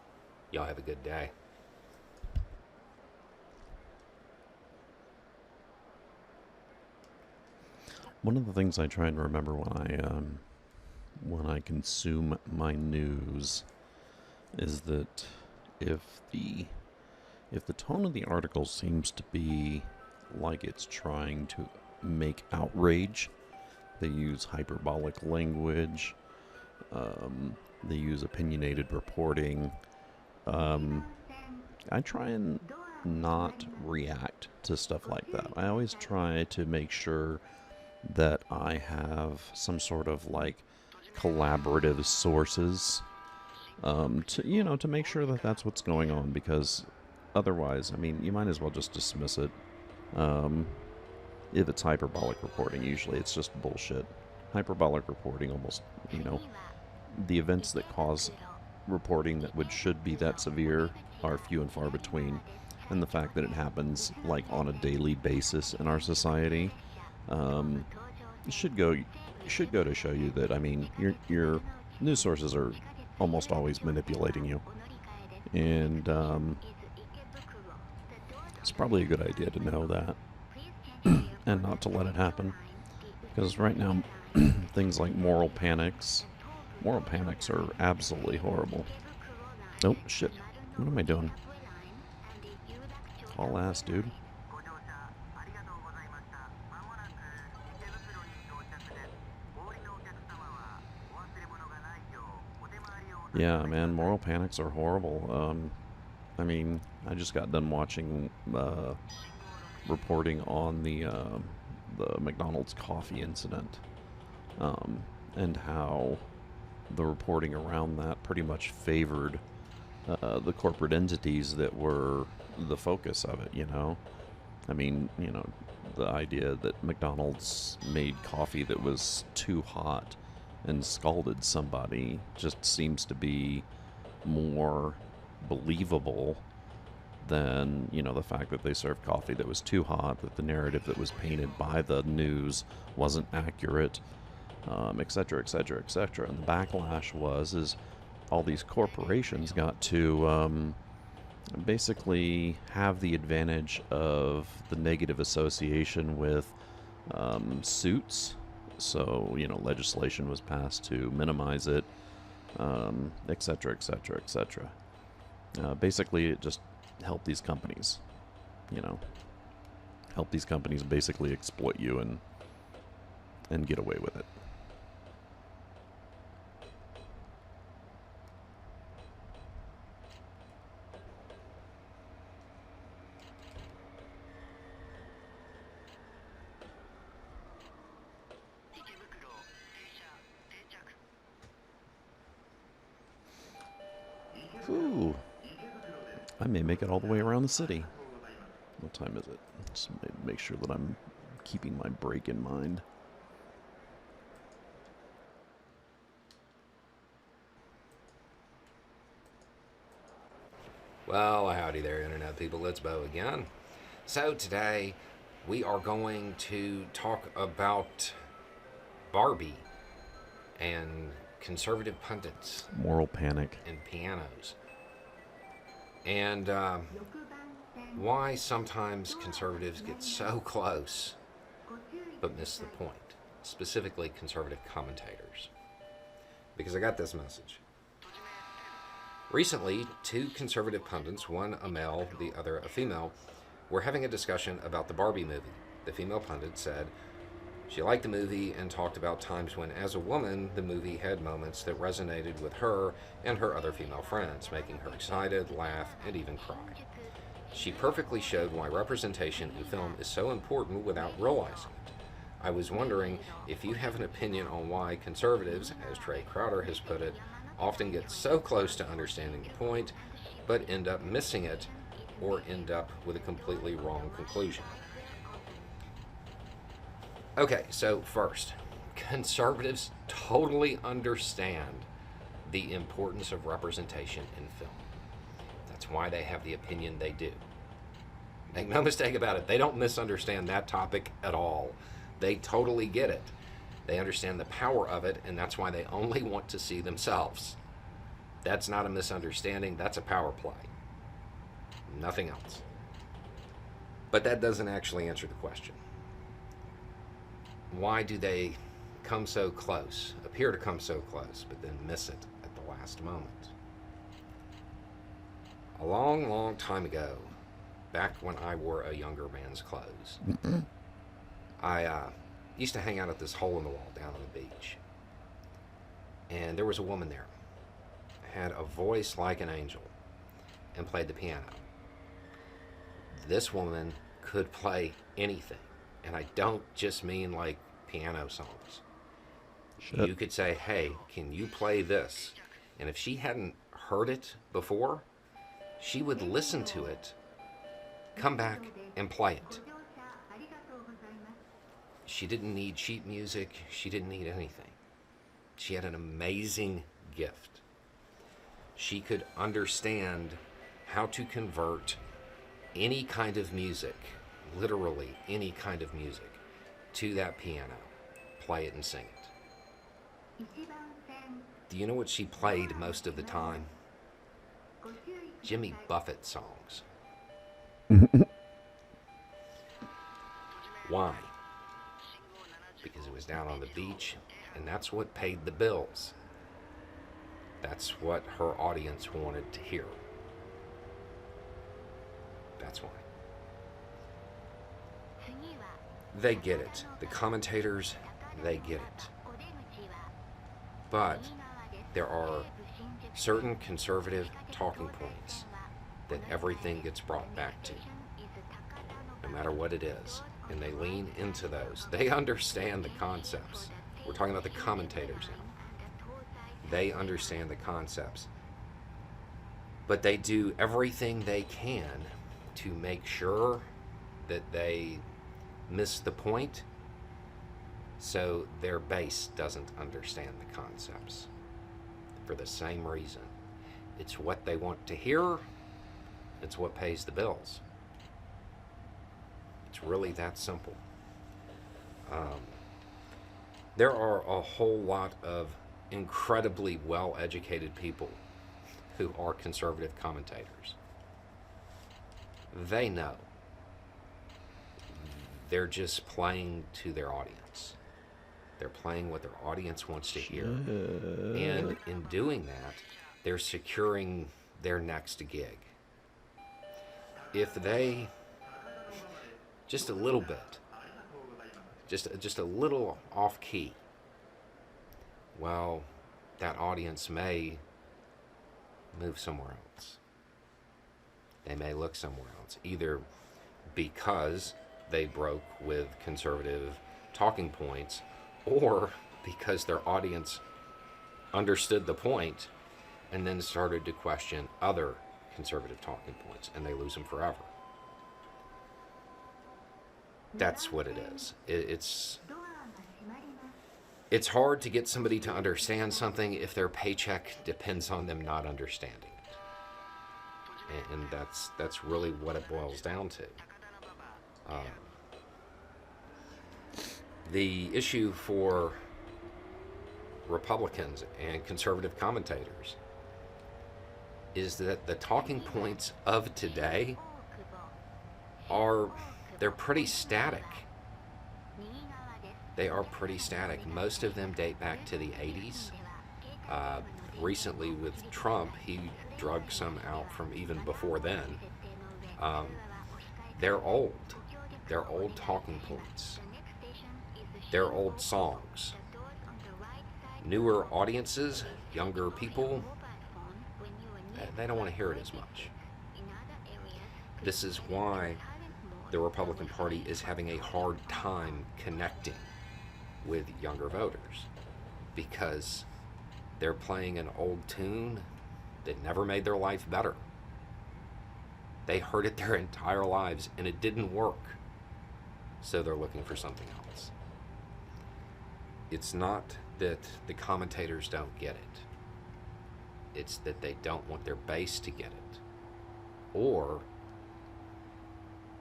Y'all have a good day. One of the things I try and remember when I consume my news is that if the tone of the article seems to be like it's trying to make outrage, they use hyperbolic language, they use opinionated reporting. I try and not react to stuff like that. I always try to make sure that I have some sort of like collaborative sources to make sure that that's what's going on, because otherwise, I mean, you might as well just dismiss it. If it's hyperbolic reporting, usually it's just bullshit. Hyperbolic reporting almost, the events that cause reporting that should be that severe are few and far between. And the fact that it happens like on a daily basis in our society should go to show you that, I mean, your news sources are almost always manipulating you. And it's probably a good idea to know that and not to let it happen. Because right now, things like moral panics are absolutely horrible. Oh, shit. What am I doing? Haul ass, dude. Yeah, man, moral panics are horrible. I mean, I just got done watching reporting on the McDonald's coffee incident, and how the reporting around that pretty much favored the corporate entities that were the focus of it, I mean, the idea that McDonald's made coffee that was too hot and scalded somebody just seems to be more believable than, the fact that they served coffee that was too hot, that the narrative that was painted by the news wasn't accurate, et cetera, et cetera, et cetera. And the backlash is all these corporations got to basically have the advantage of the negative association with suits. So, legislation was passed to minimize it, et cetera, et cetera, et cetera. Basically, it just helped these companies, help these companies basically exploit you and get away with it. Ooh. I may make it all the way around the city. What time is it? Just make sure that I'm keeping my break in mind. Well, howdy there, Internet people. It's Bo again. So today we are going to talk about Barbie and conservative pundits Moral panic. and pianos. And why sometimes conservatives get so close but miss the point. Specifically, conservative commentators. Because I got this message. Recently, two conservative pundits, one a male, the other a female, were having a discussion about the Barbie movie. The female pundit said she liked the movie and talked about times when, as a woman, the movie had moments that resonated with her and her other female friends, making her excited, laugh, and even cry. She perfectly showed why representation in film is so important without realizing it. I was wondering if you have an opinion on why conservatives, as Trey Crowder has put it, often get so close to understanding the point, but end up missing it or end up with a completely wrong conclusion. Okay, so first, conservatives totally understand the importance of representation in film. That's why they have the opinion they do. Make no mistake about it, they don't misunderstand that topic at all. They totally get it. They understand the power of it, and that's why they only want to see themselves. That's not a misunderstanding, that's a power play. Nothing else. But that doesn't actually answer the question. Why do they come so close, appear to come so close, but then miss it at the last moment? A long, long time ago, back when I wore a younger man's clothes, I used to hang out at this hole in the wall down on the beach. And there was a woman there. Had a voice like an angel and played the piano. This woman could play anything. And I don't just mean like piano songs. Shit. You could say, hey, can you play this? And if she hadn't heard it before, she would listen to it, come back and play it. She didn't need sheet music. She didn't need anything. She had an amazing gift. She could understand how to convert any kind of music, literally any kind of music, to that piano, play it and sing it. Do you know what she played most of the time? Jimmy Buffett songs. Why? Because it was down on the beach, and that's what paid the bills. That's what her audience wanted to hear. That's why. They get it. The commentators, they get it. But there are certain conservative talking points that everything gets brought back to, no matter what it is. And they lean into those. They understand the concepts. We're talking about the commentators now. They understand the concepts. But they do everything they can to make sure that they miss the point so their base doesn't understand the concepts. For the same reason. It's what they want to hear. It's what pays the bills. It's really that simple. There are a whole lot of incredibly well-educated people who are conservative commentators. They know. They're just playing to their audience. They're playing what their audience wants to hear. And in doing that, they're securing their next gig. If they, just a little bit, just a little off key, well, that audience may move somewhere else. They may look somewhere else, either because they broke with conservative talking points, or because their audience understood the point and then started to question other conservative talking points, and they lose them forever. That's what it is. It's hard to get somebody to understand something if their paycheck depends on them not understanding it. And that's really what it boils down to. The issue for Republicans and conservative commentators is that the talking points of today they're pretty static. They are pretty static. Most of them date back to the 80s. Recently with Trump, he drug some out from even before then. They're old. They're old talking points. They're old songs. Newer audiences, younger people, they don't want to hear it as much. This is why the Republican Party is having a hard time connecting with younger voters, because they're playing an old tune that never made their life better. They heard it their entire lives and it didn't work, so they're looking for something else. It's not that the commentators don't get it. It's that they don't want their base to get it. Or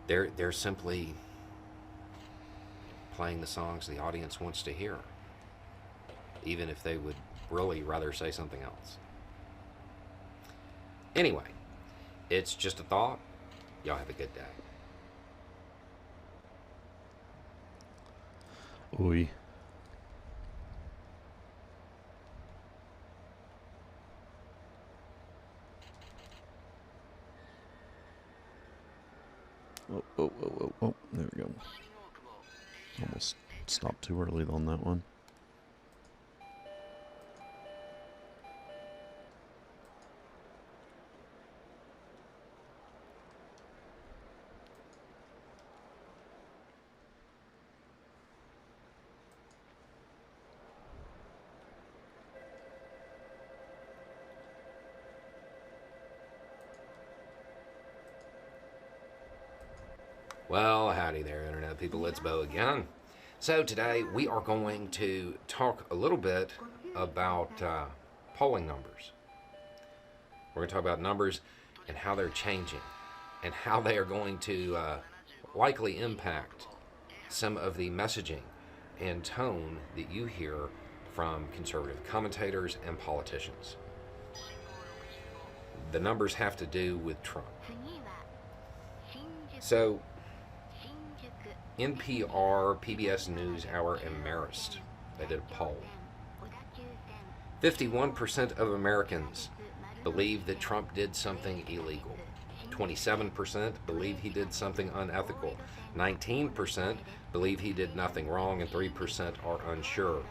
they're simply playing the songs the audience wants to hear, even if they would really rather say something else. Anyway, it's just a thought. Y'all have a good day. Oi. Oh, there we go. Almost stopped too early on that one. Well, howdy there, Internet people. It's Bo again. So today we are going to talk a little bit about polling numbers. We're going to talk about numbers and how they're changing and how they are going to likely impact some of the messaging and tone that you hear from conservative commentators and politicians. The numbers have to do with Trump. So, NPR, PBS NewsHour, and Marist, they did a poll. 51% of Americans believe that Trump did something illegal. 27% believe he did something unethical. 19% believe he did nothing wrong, and 3% are unsure.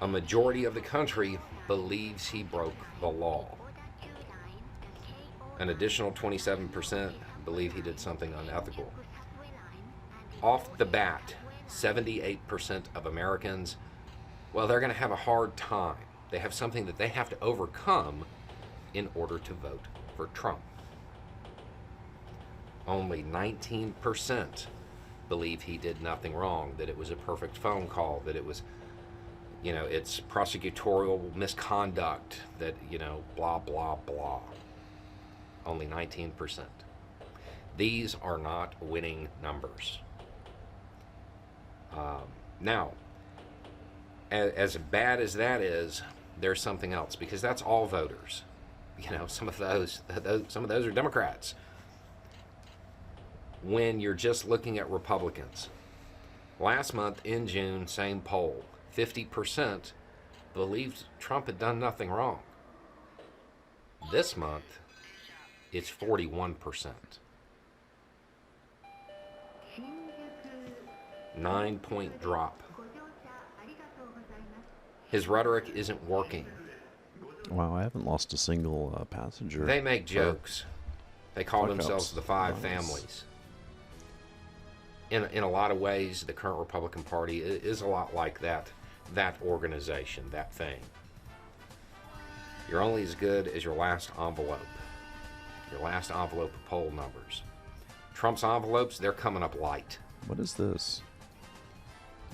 A majority of the country believes he broke the law. An additional 27% believe he did something unethical. Off the bat, 78% of Americans, well, they're going to have a hard time. They have something that they have to overcome in order to vote for Trump. Only 19% believe he did nothing wrong, that it was a perfect phone call, that it was, it's prosecutorial misconduct, that, blah, blah, blah. Only 19%. These are not winning numbers. Now, as bad as that is, there's something else, because that's all voters. Some of those are Democrats. When you're just looking at Republicans, last month in June, same poll, 50% believed Trump had done nothing wrong. This month, it's 41%. 9-point drop. His rhetoric isn't working. Wow, I haven't lost a single passenger. They make jokes. They call themselves ups. the Five Nice. Families. In a lot of ways, the current Republican Party is a lot like that organization, that thing. You're only as good as your last envelope. Your last envelope of poll numbers. Trump's envelopes, they're coming up light. What is this?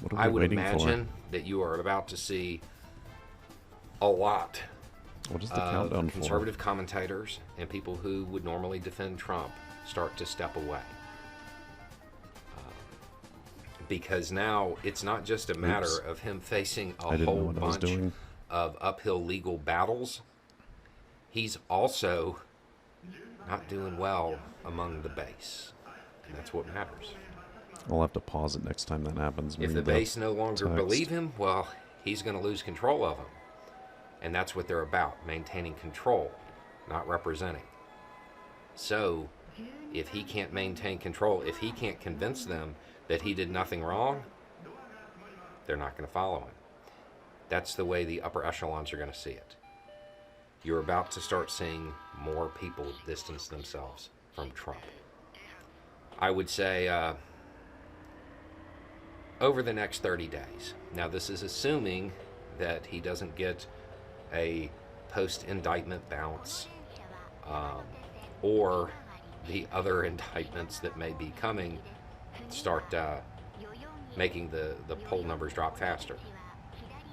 What are we I would waiting imagine that you are about to see a lot for? What is the countdown conservative commentators and people who would normally defend Trump start to step away. Because now it's not just a matter of him facing a whole bunch of uphill legal battles. He's also not doing well among the base. And that's what matters. I'll have to pause it next time that happens. If the base no longer believe him, well, he's going to lose control of them. And that's what they're about, maintaining control, not representing. So, if he can't maintain control, if he can't convince them that he did nothing wrong, they're not going to follow him. That's the way the upper echelons are going to see it. You're about to start seeing more people distance themselves from Trump. I would say over the next 30 days. Now, this is assuming that he doesn't get a post-indictment bounce or the other indictments that may be coming start making the poll numbers drop faster.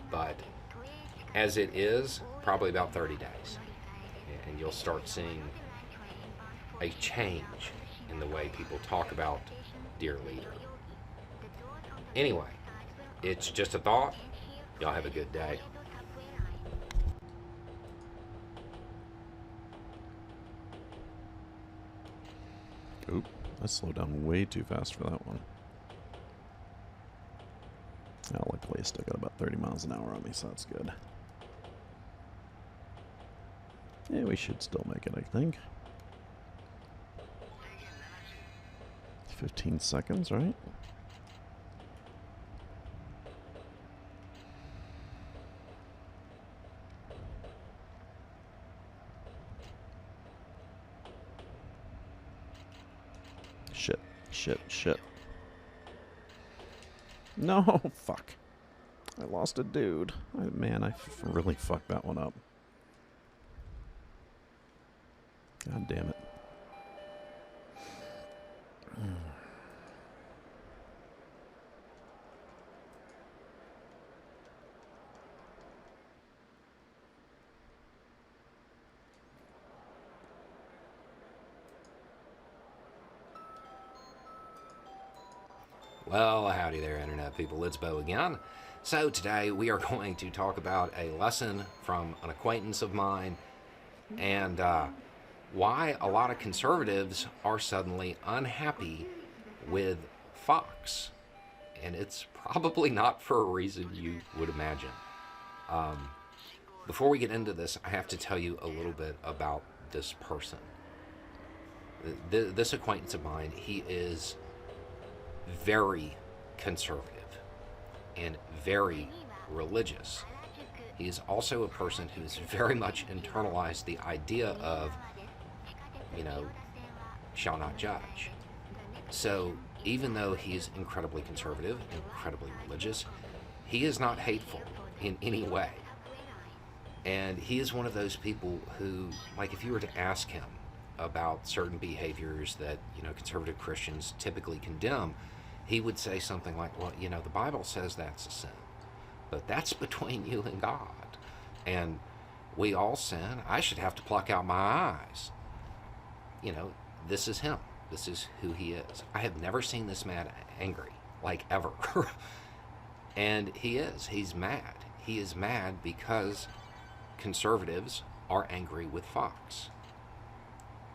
But as it is, probably about 30 days. And you'll start seeing a change in the way people talk about Dear Leader. Anyway, it's just a thought. Y'all have a good day. Oop, I slowed down way too fast for that one. Oh, luckily I still got about 30 miles an hour on me, so that's good. Yeah, we should still make it, I think. 15 seconds, right? Shit. No, fuck. I lost a dude. Man, I really fucked that one up. God damn it. Well, howdy there, Internet people. It's Bo again. So today we are going to talk about a lesson from an acquaintance of mine and why a lot of conservatives are suddenly unhappy with Fox. And it's probably not for a reason you would imagine. Before we get into this, I have to tell you a little bit about this person. This acquaintance of mine, he is very conservative and very religious. He is also a person who has very much internalized the idea of, shall not judge. So even though he is incredibly conservative, incredibly religious, he is not hateful in any way. And he is one of those people who, like, if you were to ask him about certain behaviors that, conservative Christians typically condemn, he would say something like, well, the Bible says that's a sin, but that's between you and God. And we all sin. I should have to pluck out my eyes. This is him. This is who he is. I have never seen this man angry, like, ever. And he is. He's mad. He is mad because conservatives are angry with Fox.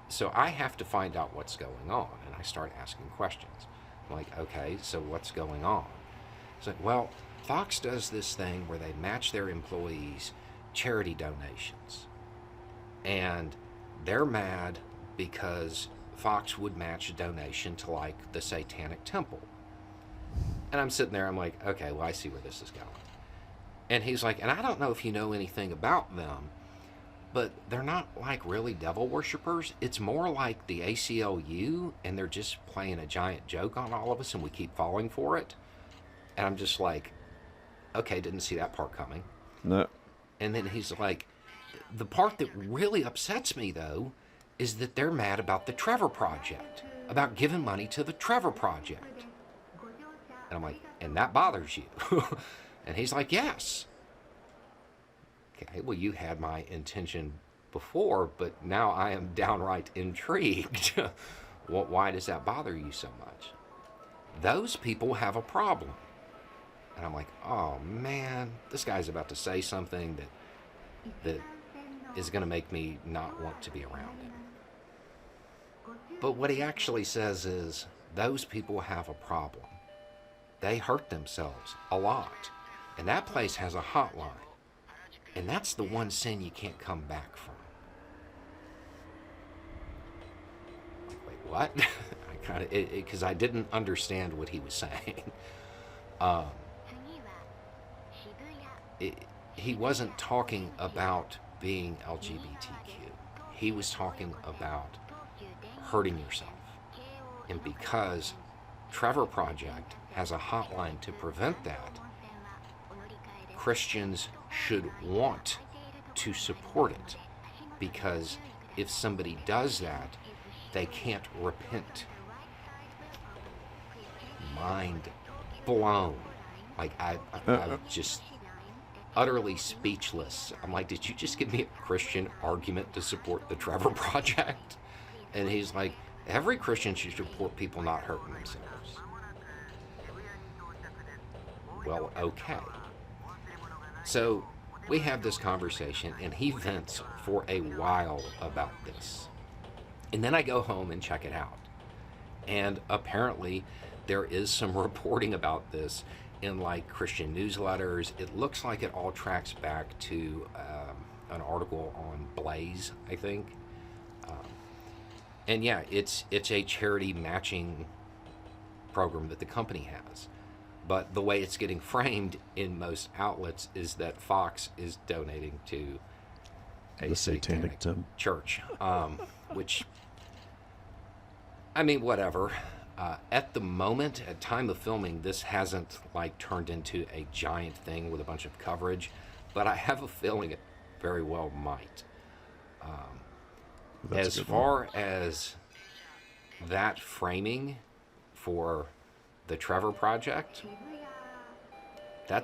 So I have to find out what's going on, and I start asking questions. I'm like, okay, so what's going on? It's like, well, Fox does this thing where they match their employees' charity donations. And they're mad because Fox would match a donation to, like, the Satanic Temple. And I'm sitting there, I'm like, okay, well, I see where this is going. And he's like, and I don't know if you know anything about them, but they're not, like, really devil worshippers. It's more like the ACLU, and they're just playing a giant joke on all of us, and we keep falling for it. And I'm just like, okay, didn't see that part coming. No. And then he's like, The part that really upsets me, though, is that they're mad about the Trevor Project, about giving money to the Trevor Project. And I'm like, and that bothers you? And he's like, yes. Okay, well, you had my intention before, but now I am downright intrigued. Why does that bother you so much? Those people have a problem. And I'm like, oh man, this guy's about to say something that is going to make me not want to be around him. But what he actually says is, those people have a problem. They hurt themselves a lot. And that place has a hotline. And that's the one sin you can't come back from. Wait, what? I kind of, because I didn't understand what he was saying. He wasn't talking about being LGBTQ. He was talking about hurting yourself. And because Trevor Project has a hotline to prevent that, Christians should want to support it, because if somebody does that, they can't repent. Mind blown. Like, I'm just utterly speechless. I'm like, did you just give me a Christian argument to support the Trevor Project? And he's like, every Christian should support people not hurting themselves. Well, okay. So we have this conversation, and he vents for a while about this. And then I go home and check it out. And apparently there is some reporting about this in like Christian newsletters. It looks like it all tracks back to an article on Blaze, I think. And yeah, it's a charity matching program that the company has. But the way it's getting framed in most outlets is that Fox is donating to a satanic church, which, I mean, whatever. At the moment, at time of filming, this hasn't like turned into a giant thing with a bunch of coverage, but I have a feeling it very well might. As far as that framing for the Trevor Project, I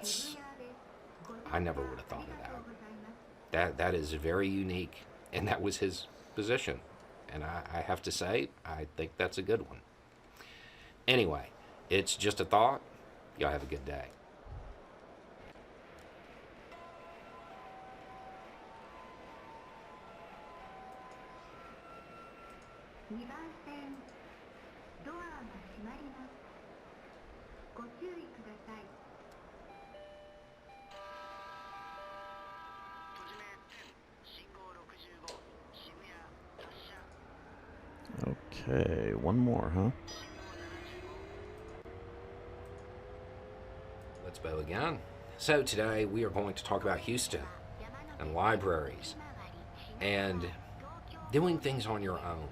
never would have thought of that. That is very unique, and that was his position. And I have to say, I think that's a good one. Anyway, it's just a thought. Y'all have a good day. Okay, one more, huh? Let's bow again. So today we are going to talk about Houston and libraries and doing things on your own.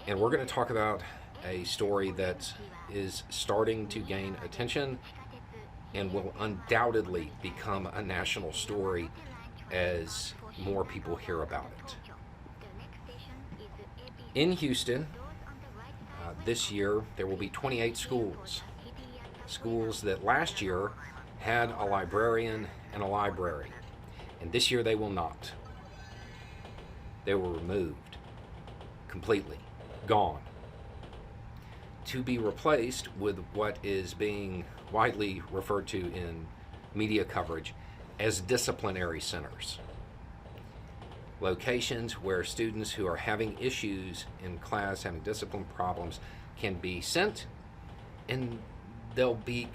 And we're going to talk about a story that is starting to gain attention and will undoubtedly become a national story as more people hear about it. In Houston, this year, there will be 28 schools. Schools that last year had a librarian and a library. And this year they will not. They were removed. Completely. Gone. To be replaced with what is being widely referred to in media coverage as disciplinary centers. Locations where students who are having issues in class, having discipline problems, can be sent, and they'll get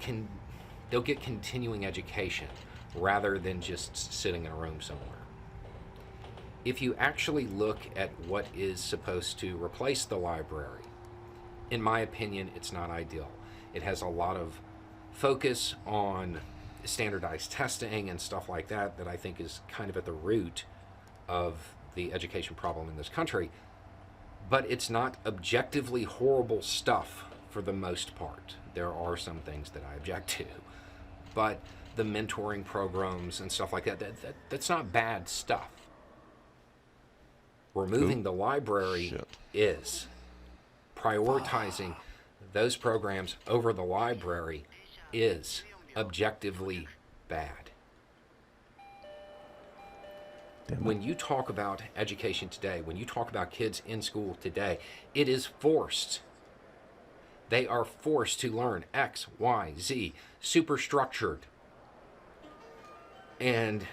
continuing education rather than just sitting in a room somewhere. If you actually look at what is supposed to replace the library, in my opinion, it's not ideal. It has a lot of focus on standardized testing and stuff like that I think is kind of at the root of the education problem in this country, but it's not objectively horrible stuff for the most part. There are some things that I object to, but the mentoring programs and stuff like that's not bad stuff. Removing the library Shit. is. Prioritizing those programs over the library is objectively bad. Damn it. When you talk about education today, when you talk about kids in school today, it is forced. They are forced to learn X, Y, Z, super structured. And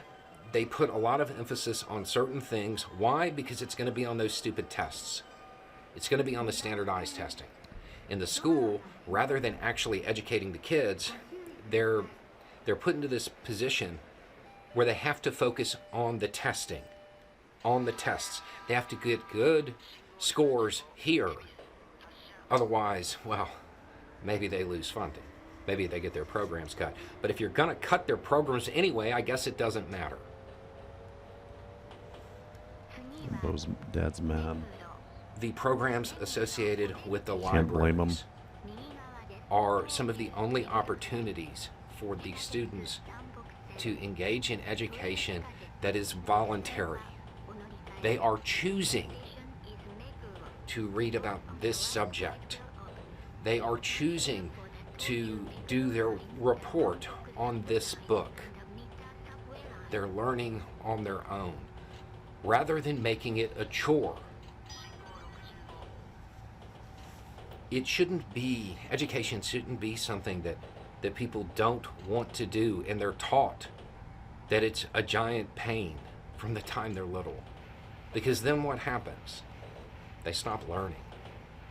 they put a lot of emphasis on certain things. Why? Because it's going to be on those stupid tests. It's going to be on the standardized testing. In the school, rather than actually educating the kids, they're put into this position where they have to focus on the testing, on the tests. They have to get good scores here. Otherwise, well, maybe they lose funding. Maybe they get their programs cut. But if you're going to cut their programs anyway, I guess it doesn't matter. Bo's dad's mad. The programs associated with the Can't blame 'em. libraries are some of the only opportunities for the students to engage in education that is voluntary. They are choosing to read about this subject. They are choosing to do their report on this book. They're learning on their own, rather than making it a chore. It shouldn't be, education shouldn't be something that people don't want to do, and they're taught that it's a giant pain from the time they're little. Because then what happens? They stop learning.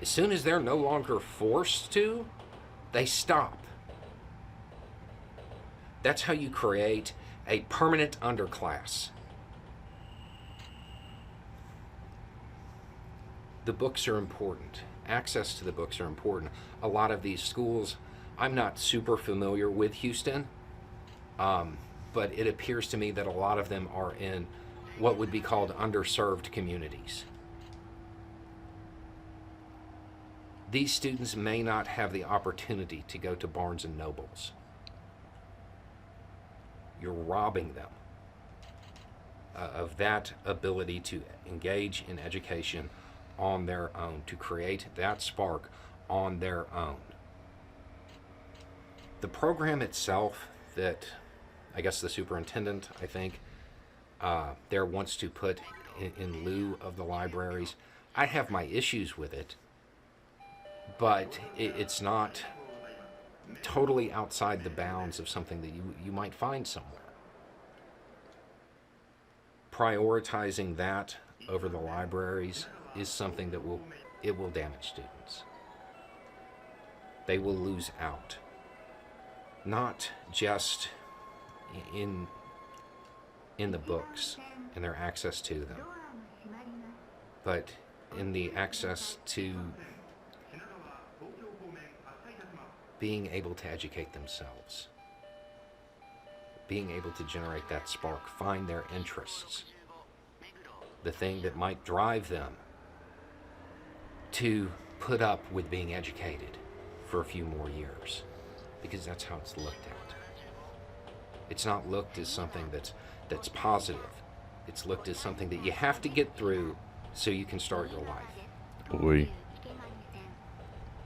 As soon as they're no longer forced to, they stop. That's how you create a permanent underclass. The books are important. Access to the books are important. A lot of these schools, I'm not super familiar with Houston, but it appears to me that a lot of them are in what would be called underserved communities. These students may not have the opportunity to go to Barnes and Nobles. You're robbing them of that ability to engage in education on their own, to create that spark on their own. The program itself that I guess the superintendent, I think, there wants to put in lieu of the libraries, I have my issues with it, but it's not totally outside the bounds of something that you might find somewhere. Prioritizing that over the libraries is something that will damage students. They will lose out. Not just in the books and their access to them, but in the access to being able to educate themselves, being able to generate that spark, find their interests, the thing that might drive them to put up with being educated for a few more years, because that's how it's looked at. It's not looked as something that's positive. It's looked as something that you have to get through so you can start your life. Oi.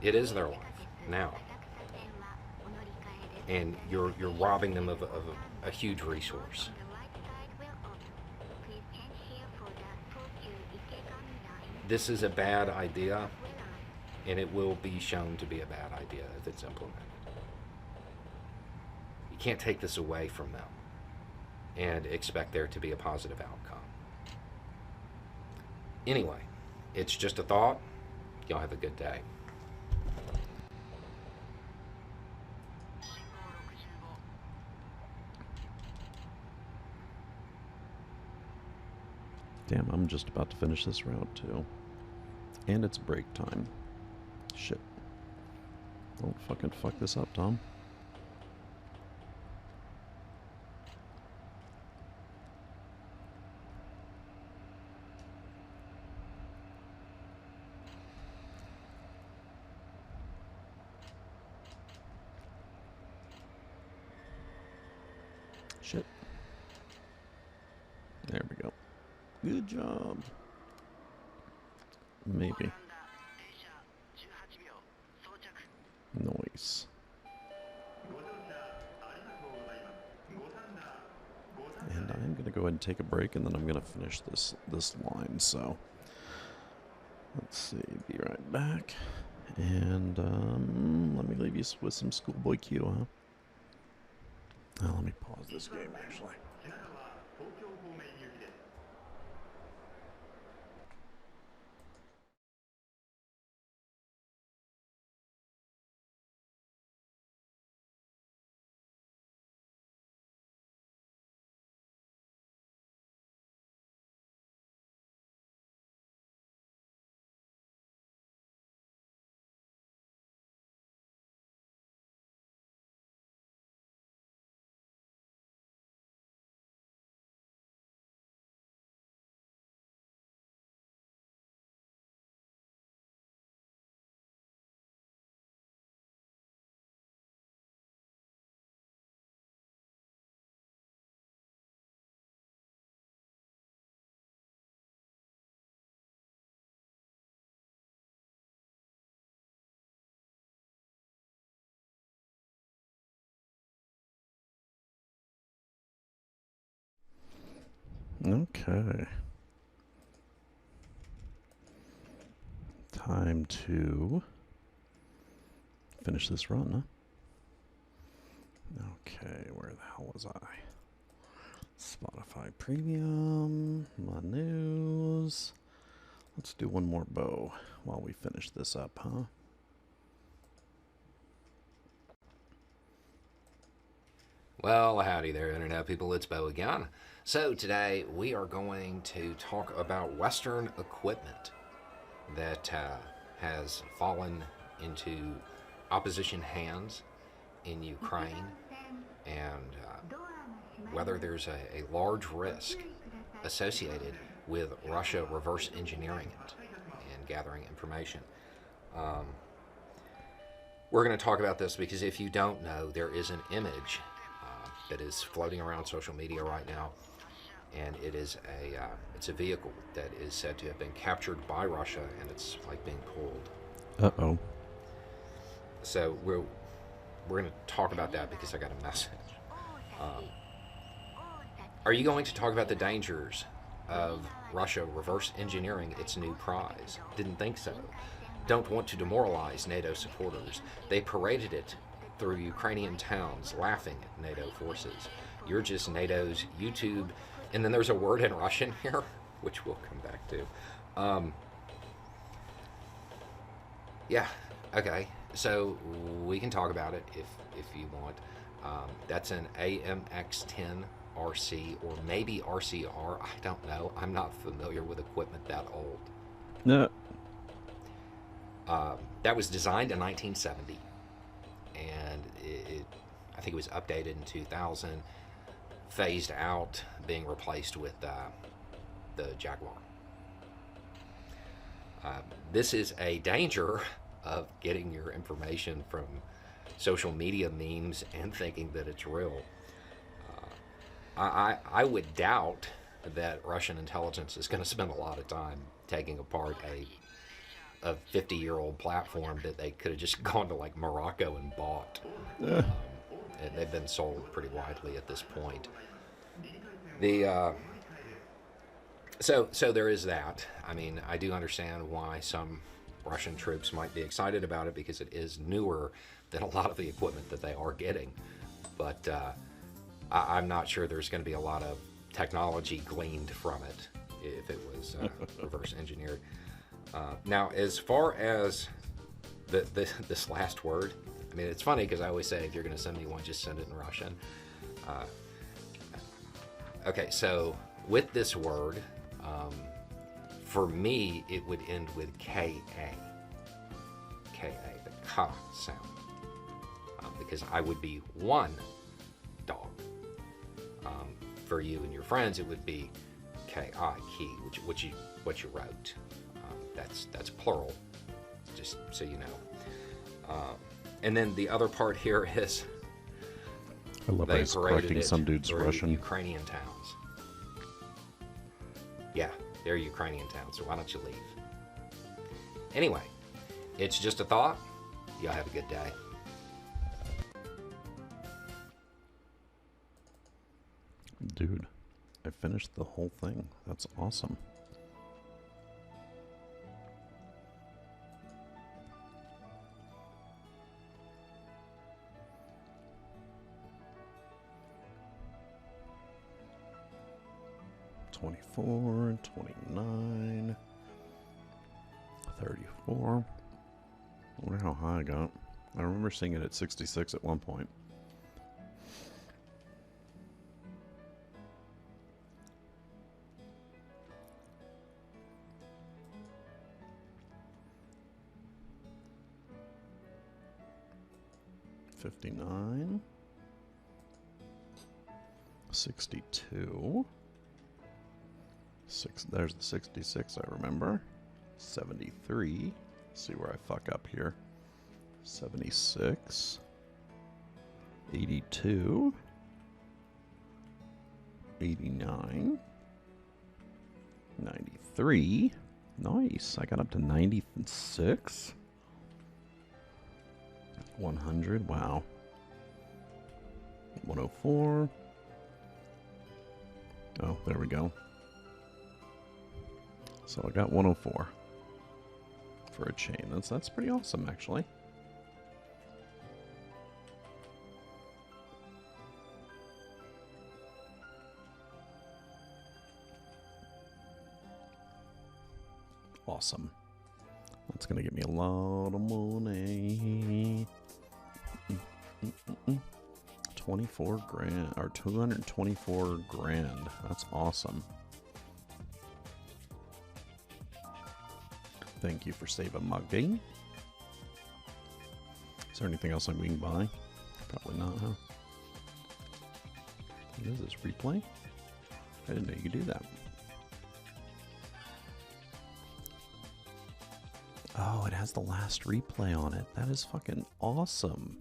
It is their life now, and you're robbing them of a huge resource. This is a bad idea, and it will be shown to be a bad idea if it's implemented. You can't take this away from them and expect there to be a positive outcome. Anyway, it's just a thought. Y'all have a good day. Damn, I'm just about to finish this route too. And it's break time. Shit. Don't fucking fuck this up, Tom. Shit. There we go. Good job. Maybe. Noise. And I'm going to go ahead and take a break, and then I'm going to finish this line. So, let's see. Be right back. And let me leave you with some Schoolboy Q, huh? Let me pause this game, actually. Okay. Time to finish this run, huh? Okay, where the hell was I? Spotify Premium, my news. Let's do one more bow while we finish this up, huh? Well, howdy there, Internet people. It's Bo again. So, today we are going to talk about Western equipment that has fallen into opposition hands in Ukraine, and whether there's a large risk associated with Russia reverse engineering it and gathering information. We're going to talk about this because if you don't know, there is an image that is floating around social media right now, and it is it's a vehicle that is said to have been captured by Russia, and it's like being pulled. Uh-oh. So we're going to talk about that because I got a message. Are you going to talk about the dangers of Russia reverse engineering its new prize? Didn't think so. Don't want to demoralize NATO supporters. They paraded it through Ukrainian towns, laughing at NATO forces. You're just NATO's YouTube. And then there's a word in Russian here, which we'll come back to. Yeah, okay. So we can talk about it if you want. That's an AMX-10 RC or maybe RCR. I don't know. I'm not familiar with equipment that old. No. That was designed in 1970, and I think it was updated in 2000, phased out, being replaced with the Jaguar. This is a danger of getting your information from social media memes and thinking that it's real. I would doubt that Russian intelligence is going to spend a lot of time taking apart a 50-year-old platform that they could have just gone to like Morocco and bought. And they've been sold pretty widely at this point. So there is that. I mean, I do understand why some Russian troops might be excited about it because it is newer than a lot of the equipment that they are getting. But I'm not sure there's going to be a lot of technology gleaned from it if it was reverse engineered. Now, as far as this last word, I mean, it's funny because I always say if you're going to send me one, just send it in Russian. Okay, so with this word, for me, it would end with K-A. K-A, the ka sound. Because I would be one dog. For you and your friends, it would be K-I, ki, what you wrote. That's plural, just so you know. And then the other part here is I love they ice paraded correcting it some dude's through Russian. Ukrainian towns. Yeah, they're Ukrainian towns, so why don't you leave? Anyway, it's just a thought. Y'all have a good day. Dude, I finished the whole thing. That's awesome. $24, $29, $34. I wonder how high I got. I remember seeing it at 66 at one point. $59, $62. There's the 66 I remember. 73. See where I fuck up here. 76. 82. 89. 93. Nice. I got up to 96. 100. Wow. 104. Oh, there we go. So I got 104 for a chain. That's pretty awesome, actually. Awesome. That's gonna give me a lot of money. 24 grand or 224 grand. That's awesome. Thank you for saving my game. Is there anything else we can buy? Probably not, huh? What is this, replay? I didn't know you could do that. Oh, it has the last replay on it. That is fucking awesome.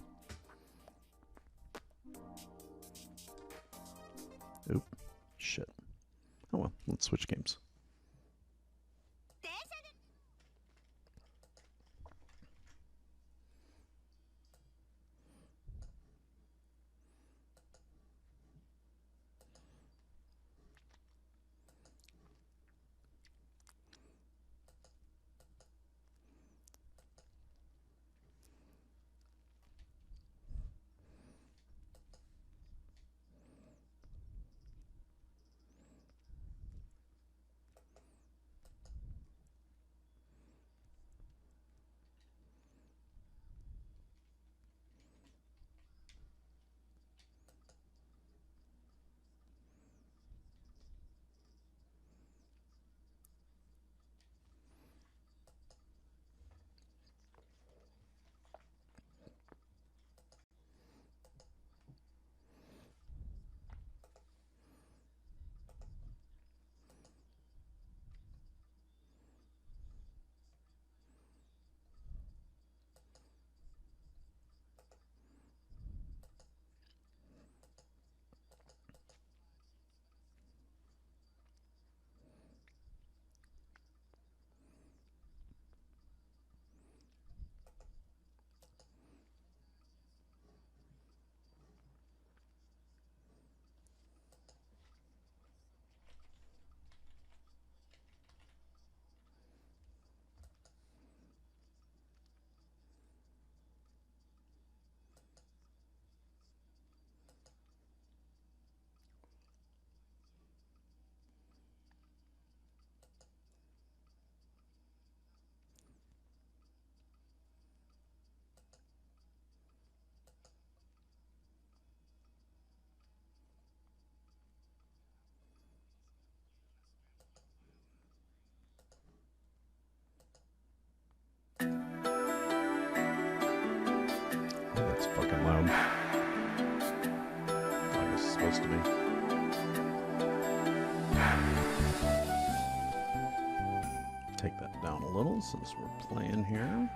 Oop. Shit. Oh well, let's switch games. That's fucking loud. Like it's supposed to be. Take that down a little since we're playing here.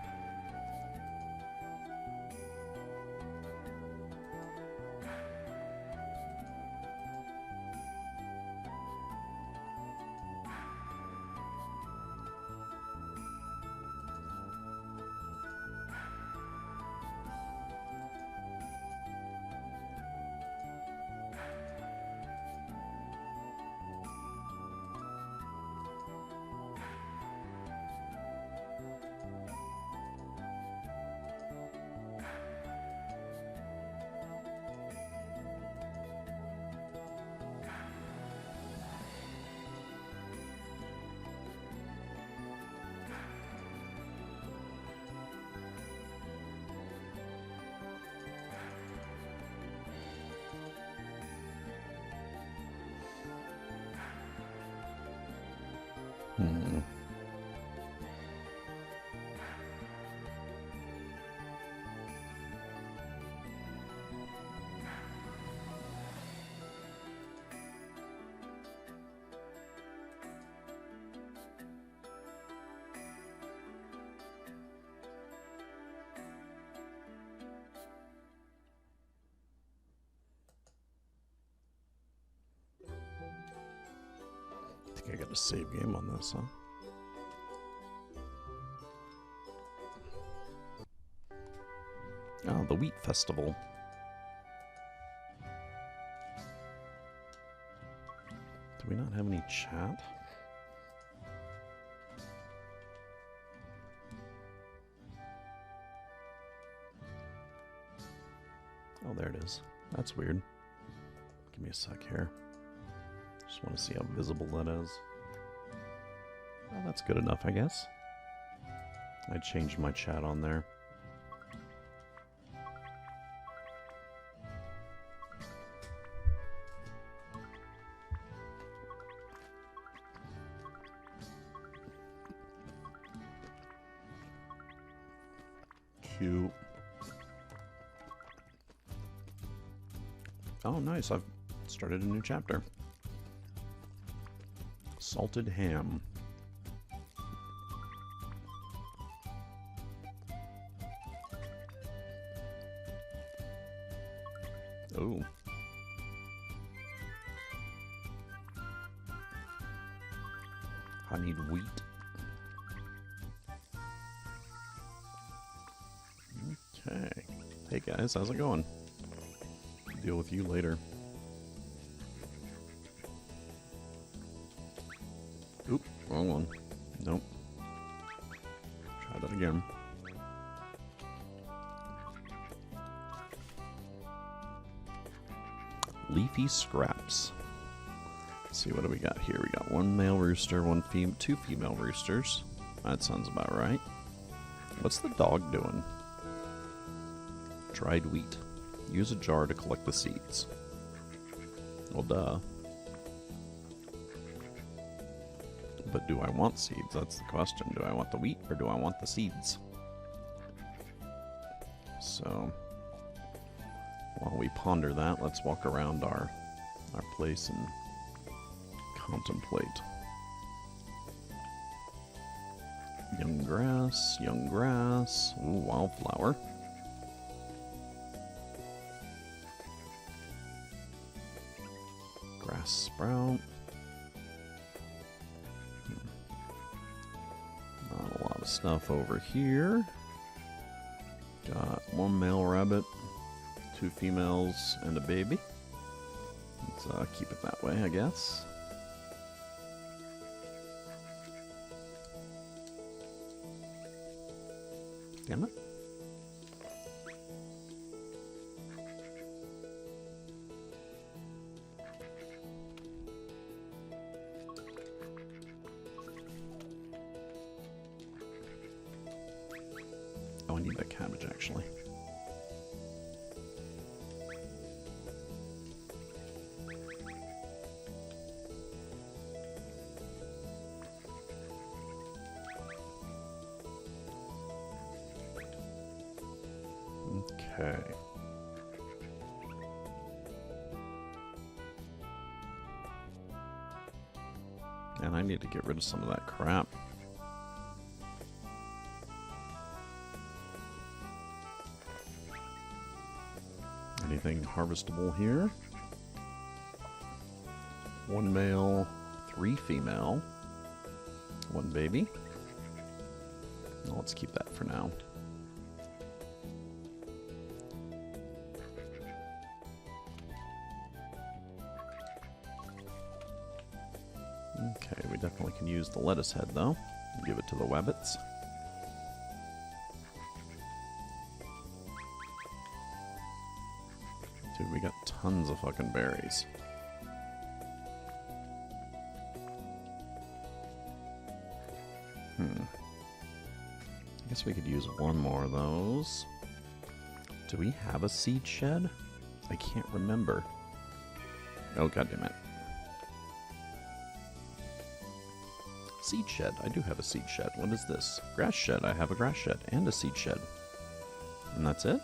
Hmm. I think I got a save game on this, huh? Oh, the Wheat Festival. Do we not have any chat? Oh, there it is. That's weird. Give me a sec here. Just want to see how visible that is. Oh, that's good enough, I guess. I changed my chat on there. Cute. Oh, nice. I've started a new chapter. Salted ham. Oh. I need wheat. Okay. Hey guys, how's it going? Deal with you later. Oop, wrong one. Nope. Try that again. Leafy scraps. Let's see, what do we got here? We got one male rooster, two female roosters. That sounds about right. What's the dog doing? Dried wheat. Use a jar to collect the seeds. Well, duh. But do I want seeds? That's the question. Do I want the wheat or do I want the seeds? So, while we ponder that, let's walk around our place and contemplate. Young grass, young grass. Ooh, wildflower. Grass sprout. Not a lot of stuff over here. Got one male rabbit, two females, and a baby. Let's keep it that way, I guess. Damn it. Oh, I need that cabbage, actually. Okay. And I need to get rid of some of that crap. Anything harvestable here? One male, three female, one baby. Well, let's keep that for now. Okay, we definitely can use the lettuce head though. Give it to the wabbits. Dude, we got tons of fucking berries. I guess we could use one more of those. Do we have a seed shed? I can't remember. Oh, goddammit. Seed shed. I do have a seed shed. What is this? Grass shed. I have a grass shed and a seed shed. And that's it?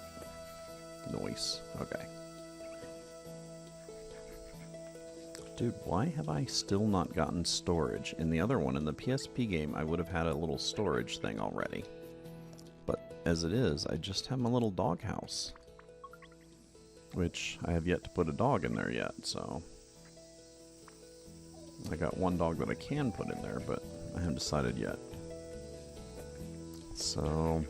Nice. Okay. Dude, why have I still not gotten storage? In the other one, in the PSP game, I would have had a little storage thing already. But as it is, I just have my little doghouse. Which I have yet to put a dog in there yet, so... I got one dog that I can put in there, but I haven't decided yet. So...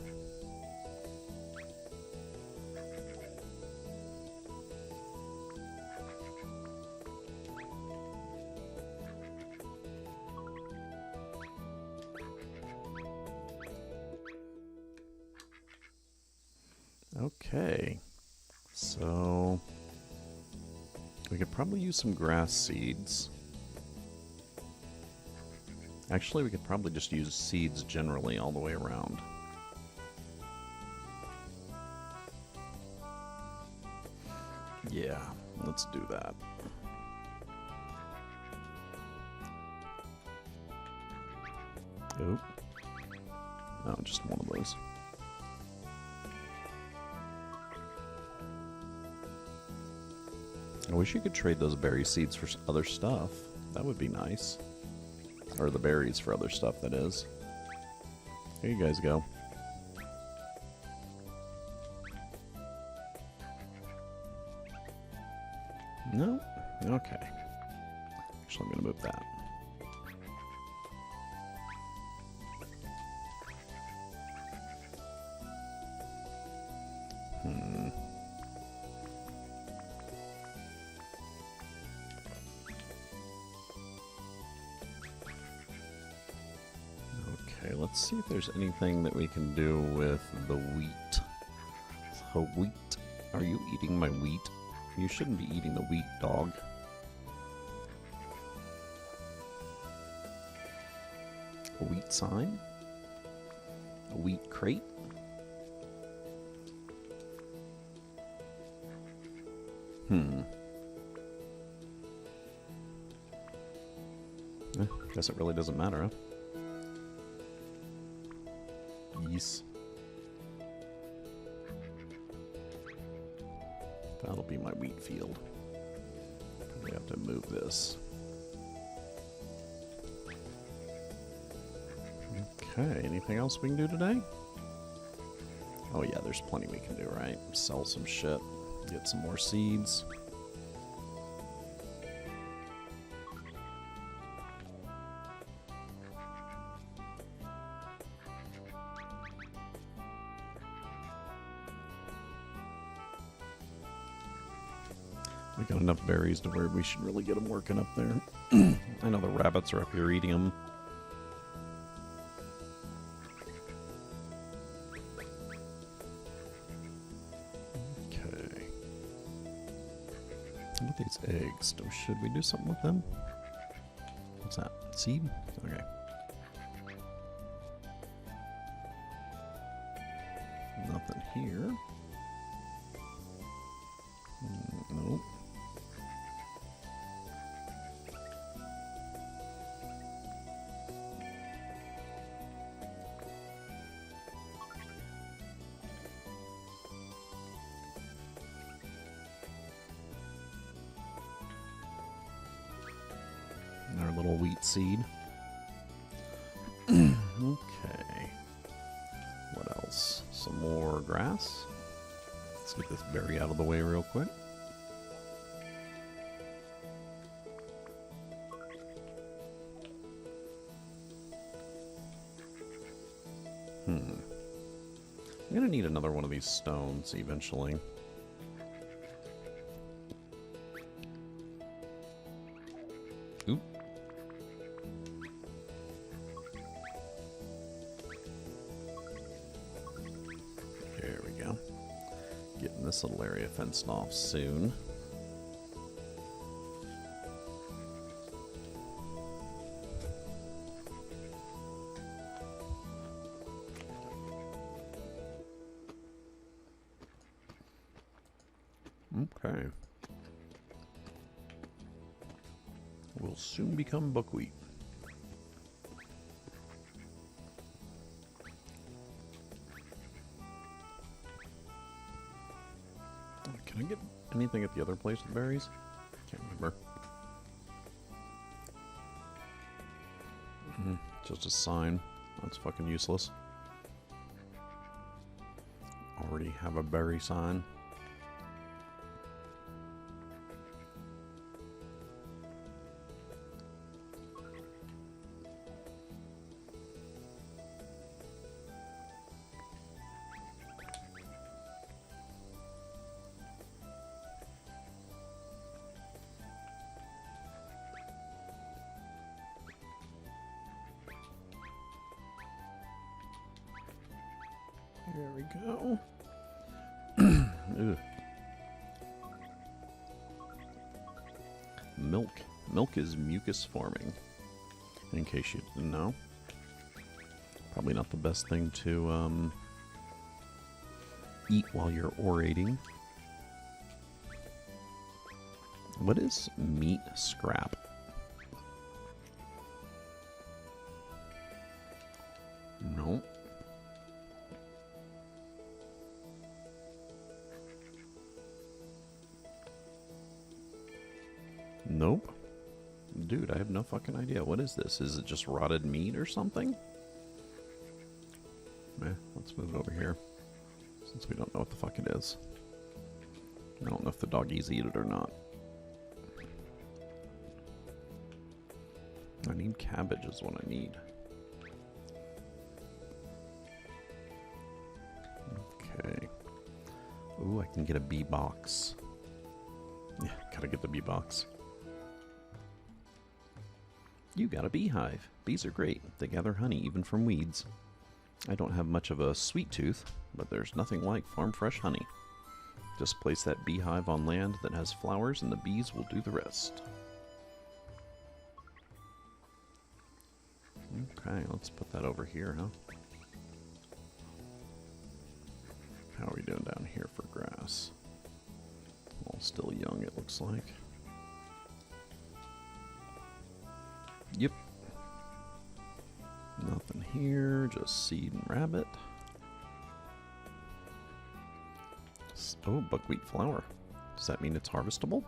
Okay, so we could probably use some grass seeds. Actually, we could probably just use seeds generally all the way around. Yeah, let's do that. Oh, no, just one of those. I wish you could trade those berry seeds for other stuff. That would be nice. Or the berries for other stuff, that is. Here you guys go. No? Okay. Actually, I'm going to move that. Okay, let's see if there's anything that we can do with the wheat. So wheat, are you eating my wheat? You shouldn't be eating the wheat, dog. A wheat sign? A wheat crate? Guess it really doesn't matter, huh? Yes. That'll be my wheat field. We have to move this. Okay, anything else we can do today? Oh yeah, there's plenty we can do, right? Sell some shit, get some more seeds. We got enough berries to where we should really get them working up there. I know the rabbits are up here eating them. Okay. What about these eggs? Should we do something with them? What's that? Seed? Okay. Nothing here. Nope. Our little wheat seed. Okay. What else? Some more grass. Let's get this berry out of the way real quick. I'm gonna need another one of these stones eventually. Oop. There we go. Getting this little area fenced off soon. Okay. Will soon become buckwheat. Can I get anything at the other place with berries? Can't remember. Just a sign. That's fucking useless. Already have a berry sign. There we go. Ugh. Milk. Milk is mucus forming. In case you didn't know. Probably not the best thing to eat while you're orating. What is meat scrap? No. Nope. Dude, I have no fucking idea. What is this? Is it just rotted meat or something? Let's move over here. Since we don't know what the fuck it is. I don't know if the doggies eat it or not. I need cabbage is what I need. Okay. Ooh, I can get a bee box. Yeah, gotta get the bee box. You got a beehive. Bees are great. They gather honey even from weeds. I don't have much of a sweet tooth, but there's nothing like farm fresh honey. Just place that beehive on land that has flowers and the bees will do the rest. Okay, let's put that over here, huh? How are we doing down here for grass? All still young, it looks like. Yep. Nothing here, just seed and rabbit. Oh, buckwheat flour. Does that mean it's harvestable?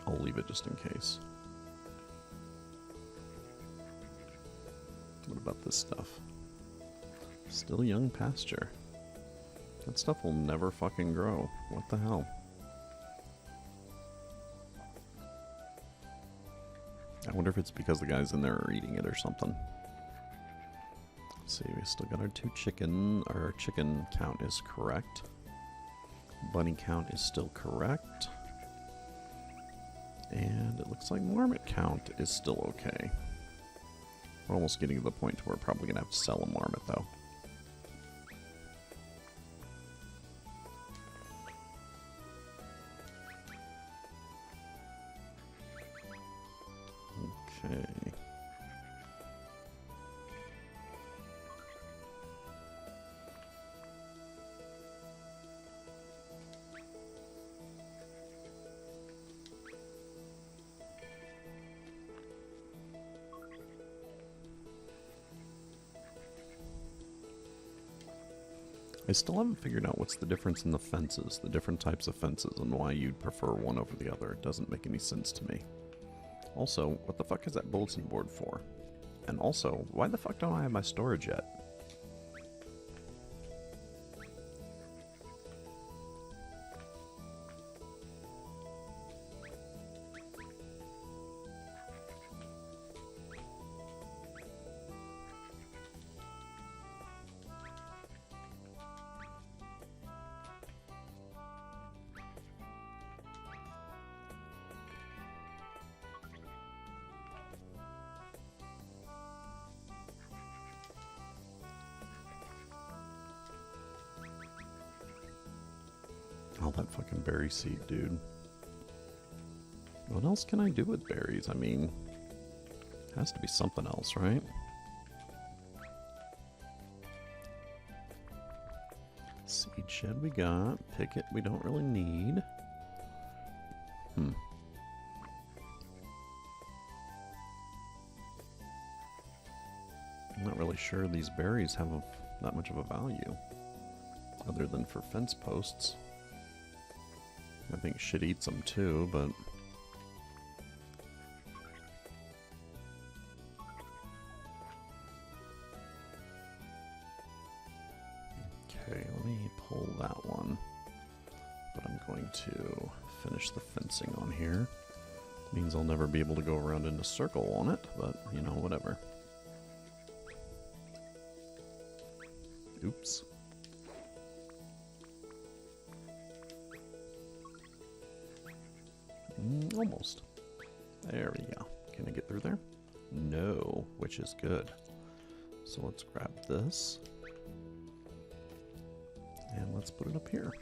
I'll leave it just in case. What about this stuff? Still young pasture. That stuff will never fucking grow. What the hell? I wonder if it's because the guys in there are eating it or something. Let's see, we still got our 2 chicken. Our chicken count is correct. Bunny count is still correct. And it looks like marmot count is still okay. We're almost getting to the point where we're probably going to have to sell a marmot, though. Okay. I still haven't figured out what's the difference in the fences, the different types of fences, and why you'd prefer one over the other. It doesn't make any sense to me. Also, what the fuck is that bulletin board for? And also, why the fuck don't I have my storage yet? All that fucking berry seed, dude. What else can I do with berries? I mean, has to be something else, right? Seed shed we got. Picket we don't really need. I'm not really sure these berries have that much of a value. other than for fence posts. I think shit eats them too, but... Okay, let me pull that one. But I'm going to finish the fencing on here. Means I'll never be able to go around in a circle on it, but, you know, whatever. Oops. Almost. There we go. Can I get through there? No, which is good. So let's grab this. And let's put it up here.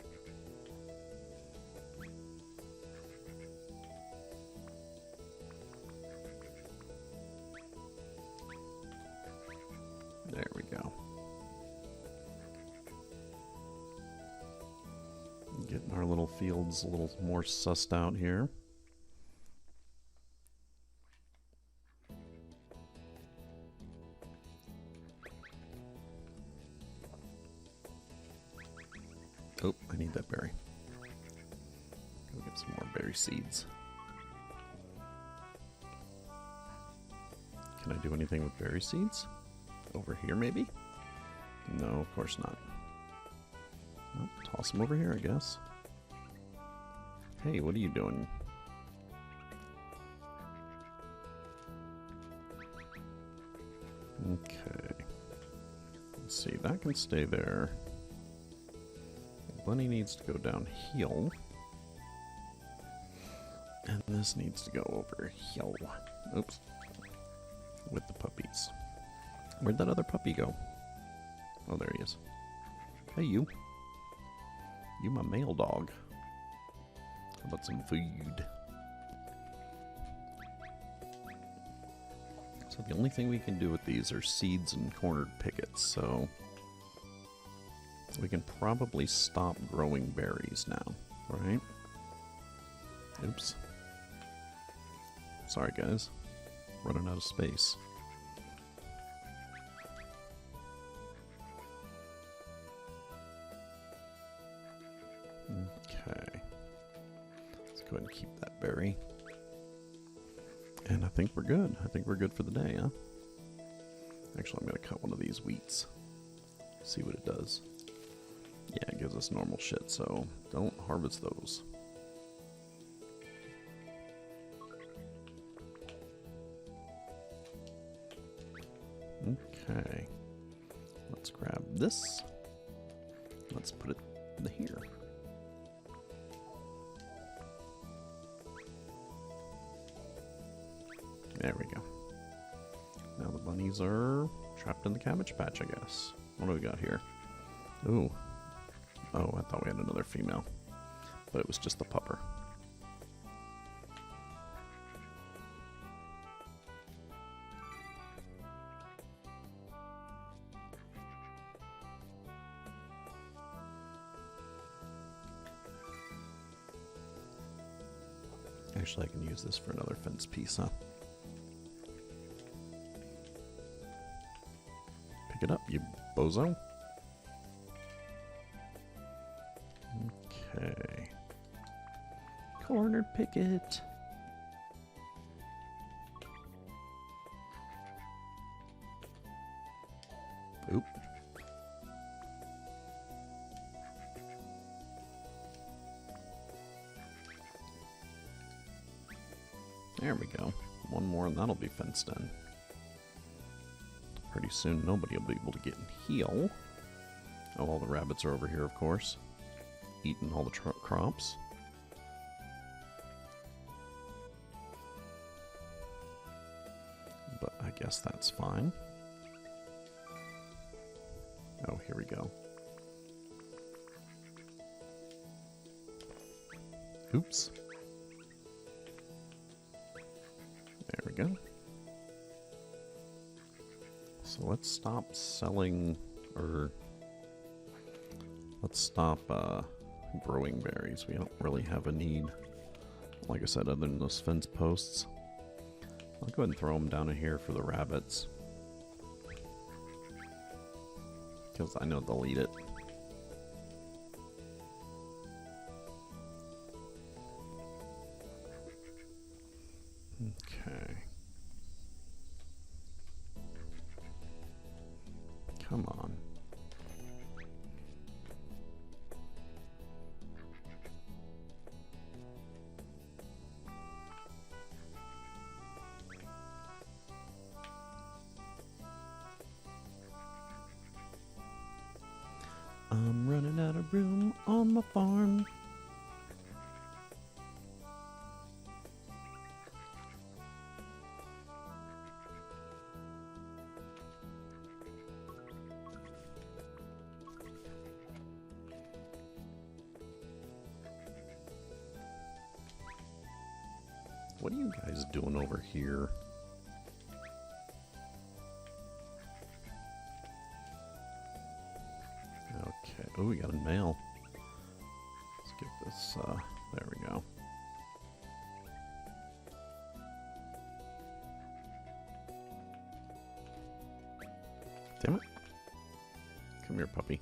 There we go. Getting our little fields a little more sussed out here. Oh, I need that berry. Go get some more berry seeds. Can I do anything with berry seeds? Over here, maybe? No, of course not. Well, toss them over here, I guess. Hey, what are you doing? Okay. Let's see, that can stay there. Bunny needs to go down heel. And this needs to go over heel. Oops. With the puppies. Where'd that other puppy go? Oh, there he is. Hey, you. You my male dog. How about some food? So the only thing we can do with these are seeds and cornered pickets, so... we can probably stop growing berries now, right? Oops. Sorry, guys. Running out of space. Okay. Let's go ahead and keep that berry. And I think we're good. I think we're good for the day, huh? Actually, I'm going to cut one of these wheats. See what it does. Yeah, it gives us normal shit, so don't harvest those. Okay. Let's grab this. Let's put it here. There we go. Now the bunnies are trapped in the cabbage patch, I guess. What do we got here? Ooh. Oh, I thought we had another female. But it was just the pupper. Actually, I can use this for another fence piece, huh? Pick it up, you bozo. Okay. Cornered picket. Oop. There we go. One more and that'll be fenced in. Pretty soon nobody will be able to get in heel. Oh, all the rabbits are over here, of course. Eating all the crops. But I guess that's fine. Oh, here we go. Oops. There we go. So let's stop selling, or let's stop growing berries. We don't really have a need, like I said, other than those fence posts. I'll go ahead and throw them down in here for the rabbits, because I know they'll eat it. Okay. Come on. I'm running out of room on my farm. What are you guys doing over here? Okay. Oh, we got a mail. Let's get this, there we go. Damn it. Come here, puppy.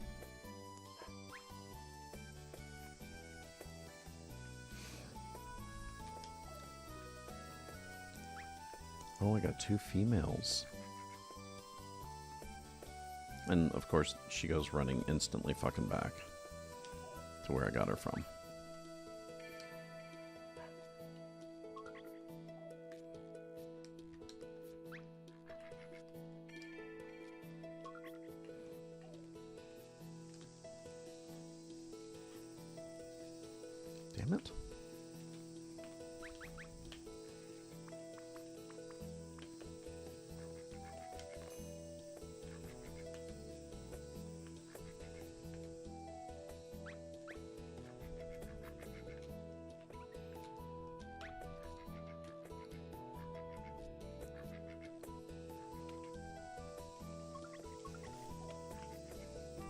Oh, I got 2 females. And, of course, she goes running instantly fucking back to where I got her from. Damn it.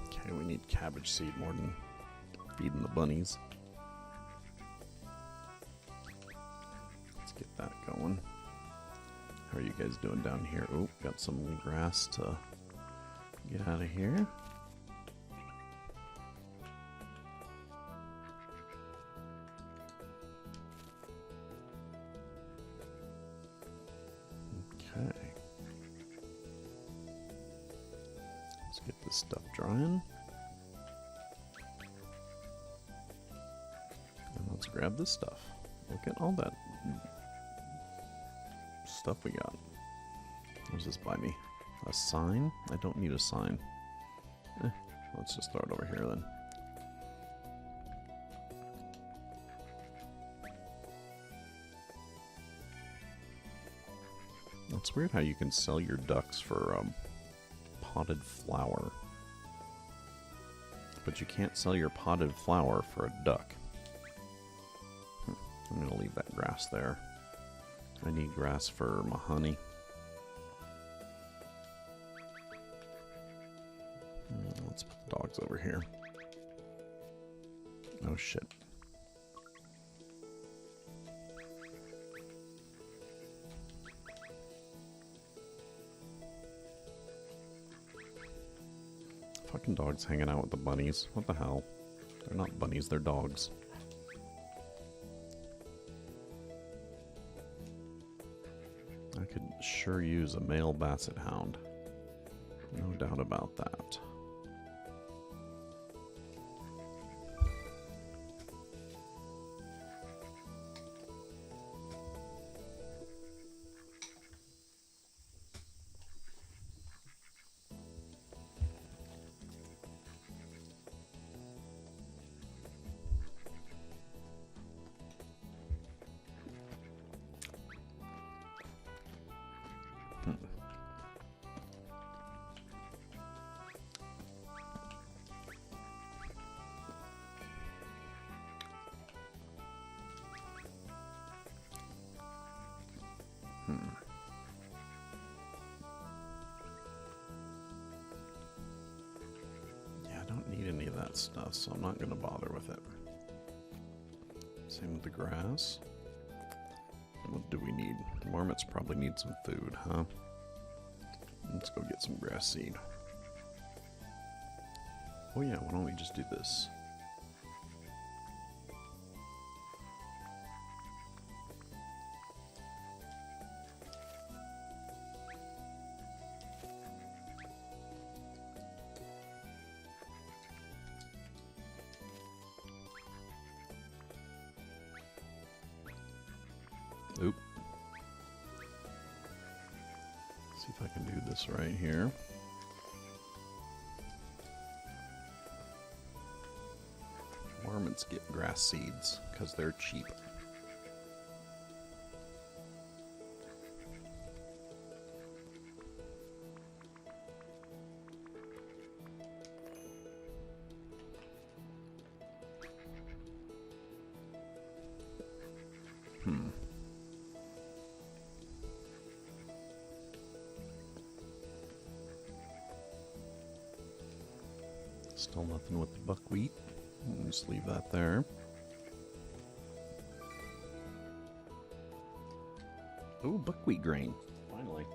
Okay, we need cabbage seed more than feeding the bunnies. Let's get that going. How are you guys doing down here? Oh, got some grass to get out of here. Okay. Let's get this stuff drying. And let's grab this stuff. Look at all that stuff we got. What does this buy me? A sign? I don't need a sign. Let's just throw it over here then. It's weird how you can sell your ducks for potted flour, but you can't sell your potted flour for a duck. I'm gonna leave that grass there. I need grass for my honey. Let's put the dogs over here. Oh shit. Fucking dogs hanging out with the bunnies. What the hell? They're not bunnies, they're dogs. I could sure use a male basset hound. No doubt about that. Yeah, I don't need any of that stuff, so I'm not going to bother with it. Same with the grass. What do we need? The marmots probably need some food, huh? Let's go get some grass seed. Oh yeah, why don't we just do this? See if I can do this right here. Marmots get grass seeds because they're cheap. Still nothing with the buckwheat. We'll just leave that there. Oh, buckwheat grain. Finally.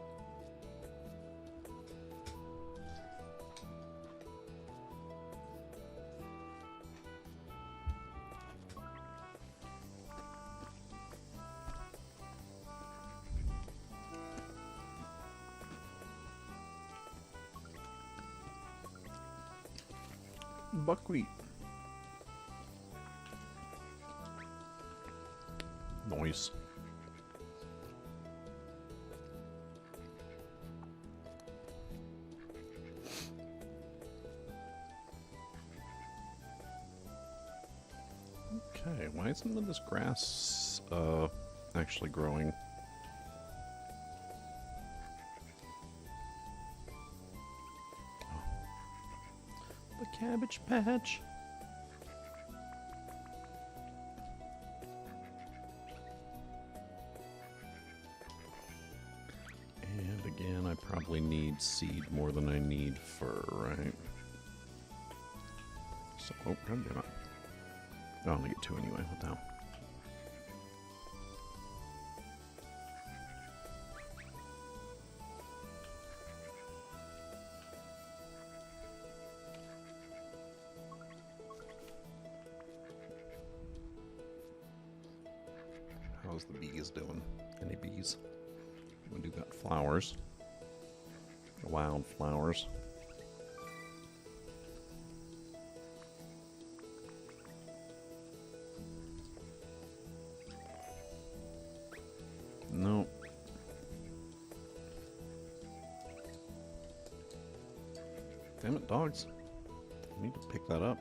Buckwheat. Nice. Okay, why isn't none of this grass actually growing? The cabbage patch. And again, I probably need seed more than I need fur, right? So, oh, God damn it. Oh, I'll only get 2 anyway. What the hell? How's the bees doing? Any bees? We do got flowers. Wild flowers. No. Damn it, dogs. I need to pick that up.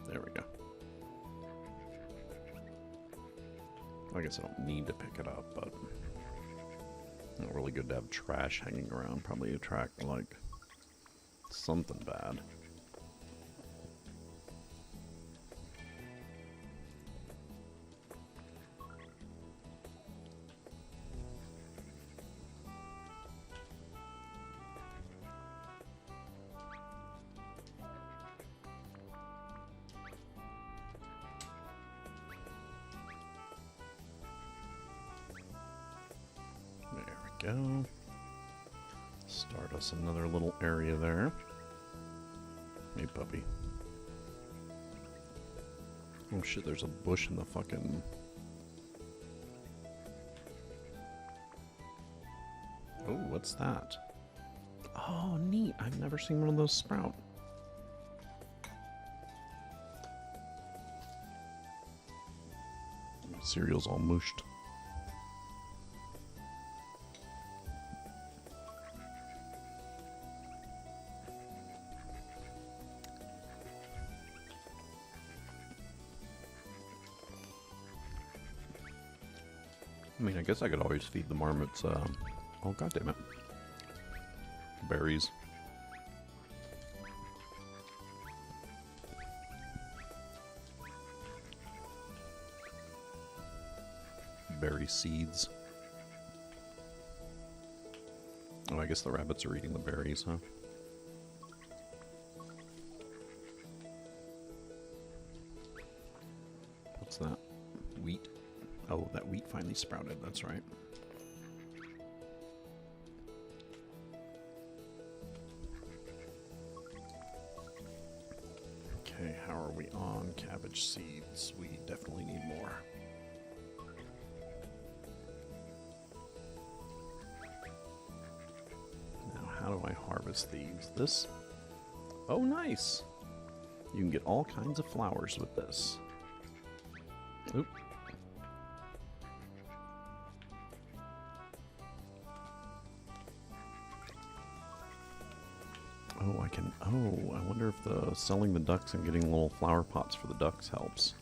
There we go. I guess I don't need to pick it up, but not really good to have trash hanging around. Probably attract, like, something bad. There we go. Start us another little area there. Hey, puppy. Oh shit, there's a bush in the fucking... Oh, what's that? Oh, neat. I've never seen one of those sprout. Cereal's all mushed. I mean, I guess I could always feed the marmots, oh, goddammit. Berries. Berry seeds. Oh, I guess the rabbits are eating the berries, huh? What's that? Wheat? Oh, that wheat finally sprouted, that's right. Okay, how are we on cabbage seeds? We definitely need more. Now, how do I harvest these? This? Oh, nice! You can get all kinds of flowers with this. Oop. can... Oh, I wonder if the selling the ducks and getting little flower pots for the ducks helps.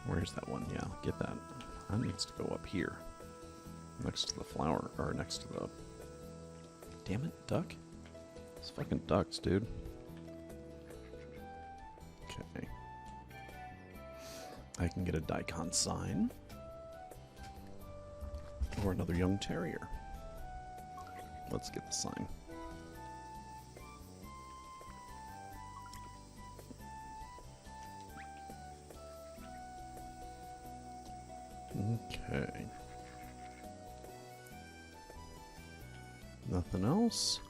Where's that one? Yeah, get that. That needs to go up here. Next to the flower, or next to the... Damn it, duck? It's fucking ducks, dude. Okay. I can get a daikon sign. Or another young terrier. Let's get the sign. Okay. Nothing else?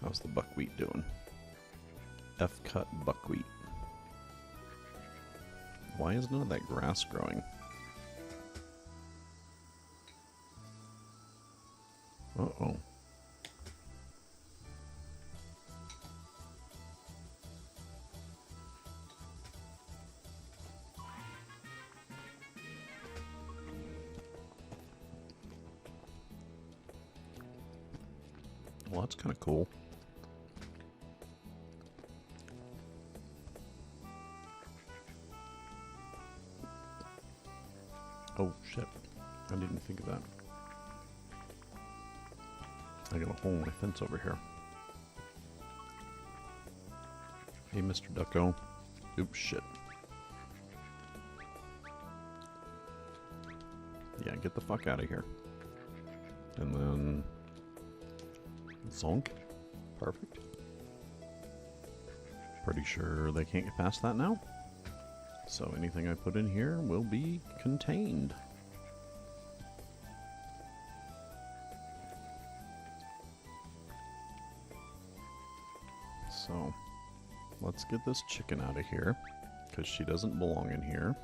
How's the buckwheat doing? F-cut buckwheat. Why is none of that grass growing? Uh-oh. Well, that's kind of cool. Oh, shit. I didn't think of that. I got a hole in my fence over here. Hey, Mr. Ducko. Oops, shit. Yeah, get the fuck out of here. And then... zonk. Perfect. Pretty sure they can't get past that now. So anything I put in here will be contained. So let's get this chicken out of here, because she doesn't belong in here.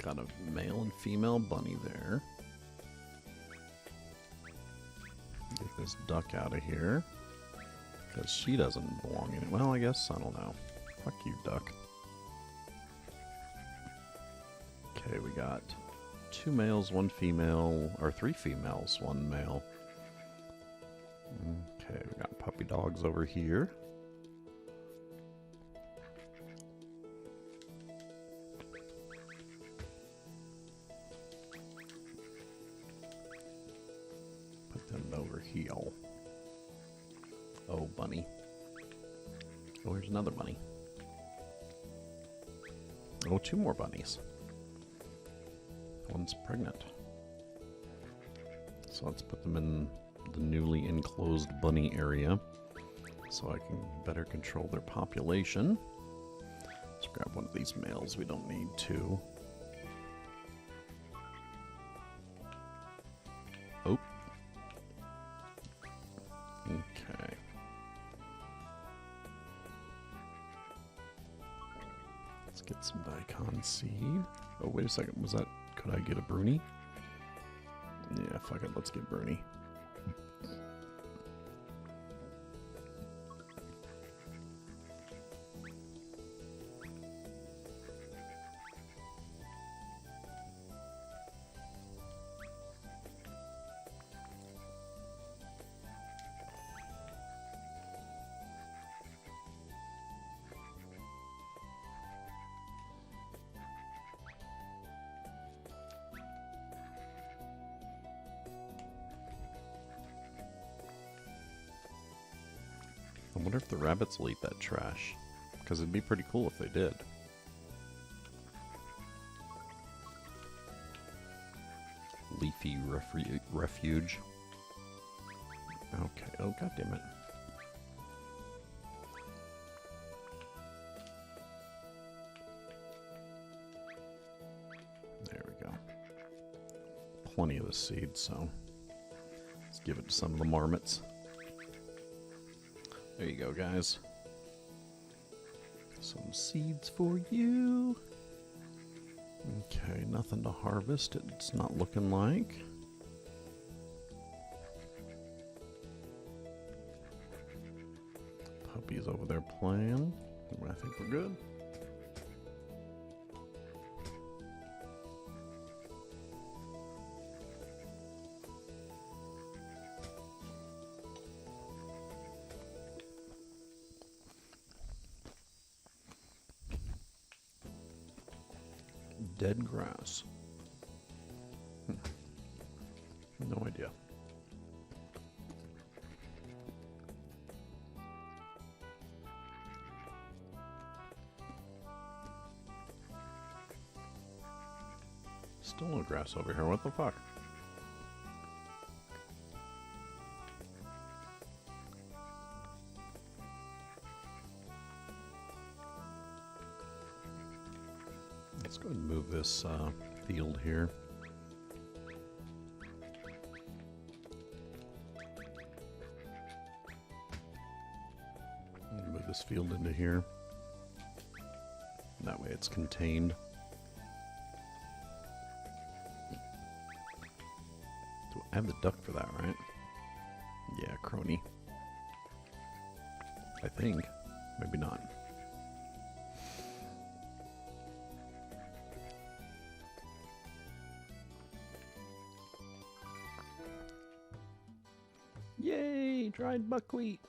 Got a male and female bunny there. Get this duck out of here, because she doesn't belong in it. Well, I guess, I don't know. Fuck you, duck. Okay, we got 2 males, 1 female, or 3 females, 1 male. Okay, we got puppy dogs over here. Put them over here. Oh, bunny. Oh, here's another bunny. Oh, 2 more bunnies. One's pregnant. So let's put them in the newly enclosed bunny area so I can better control their population. Let's grab one of these males. We don't need 2. Oh. Okay. Let's get some daikon seed. Oh, wait a second. Was that... Could I get a Bruni? Yeah, fuck it. Let's get Bruni. I wonder if the rabbits will eat that trash, because it'd be pretty cool if they did. Leafy refuge. Okay, oh goddammit. There we go. Plenty of the seed, so let's give it to some of the marmots. There you go, guys. Some seeds for you. Okay, nothing to harvest. It's not looking like. Puppy's over there playing. I think we're good. Dead grass. No idea. Still no grass over here. What the fuck? Let's go ahead and move this field here. Move this field into here. That way it's contained. I have the duck for that, right? Yeah, crony. I think. Maybe not. Yay! Dried buckwheat!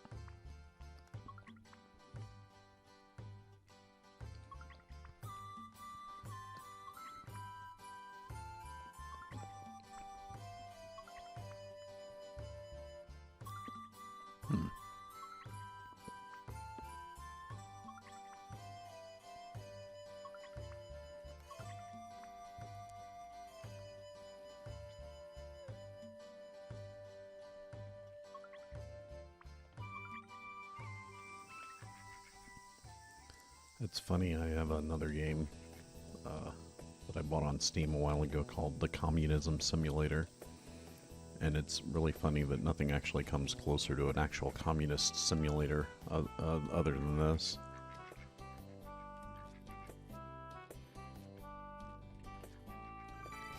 It's funny, I have another game that I bought on Steam a while ago called The Communism Simulator. And it's really funny that nothing actually comes closer to an actual communist simulator other than this.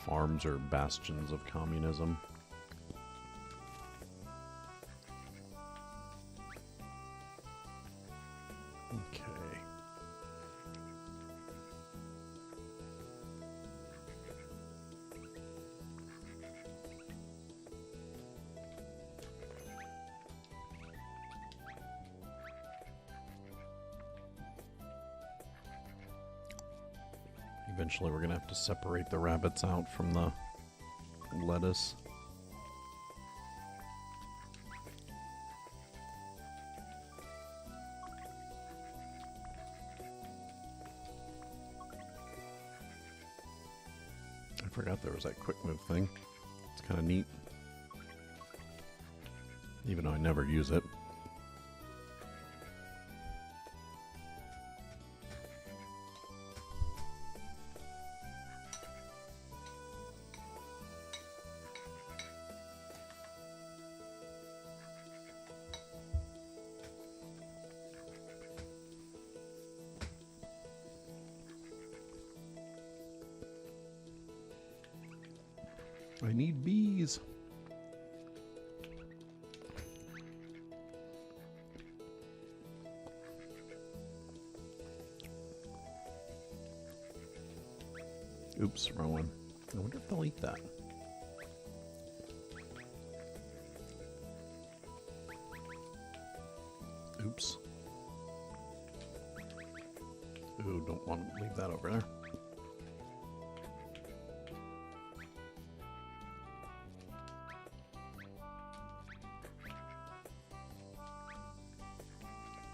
Farms are bastions of communism. Okay. Eventually we're gonna have to separate the rabbits out from the lettuce. I forgot there was that quick move thing. It's kind of neat. Even though I never use it. I need bees. Oops, wrong one. I wonder if they'll eat that. Oops. Ooh, don't want to leave that over there.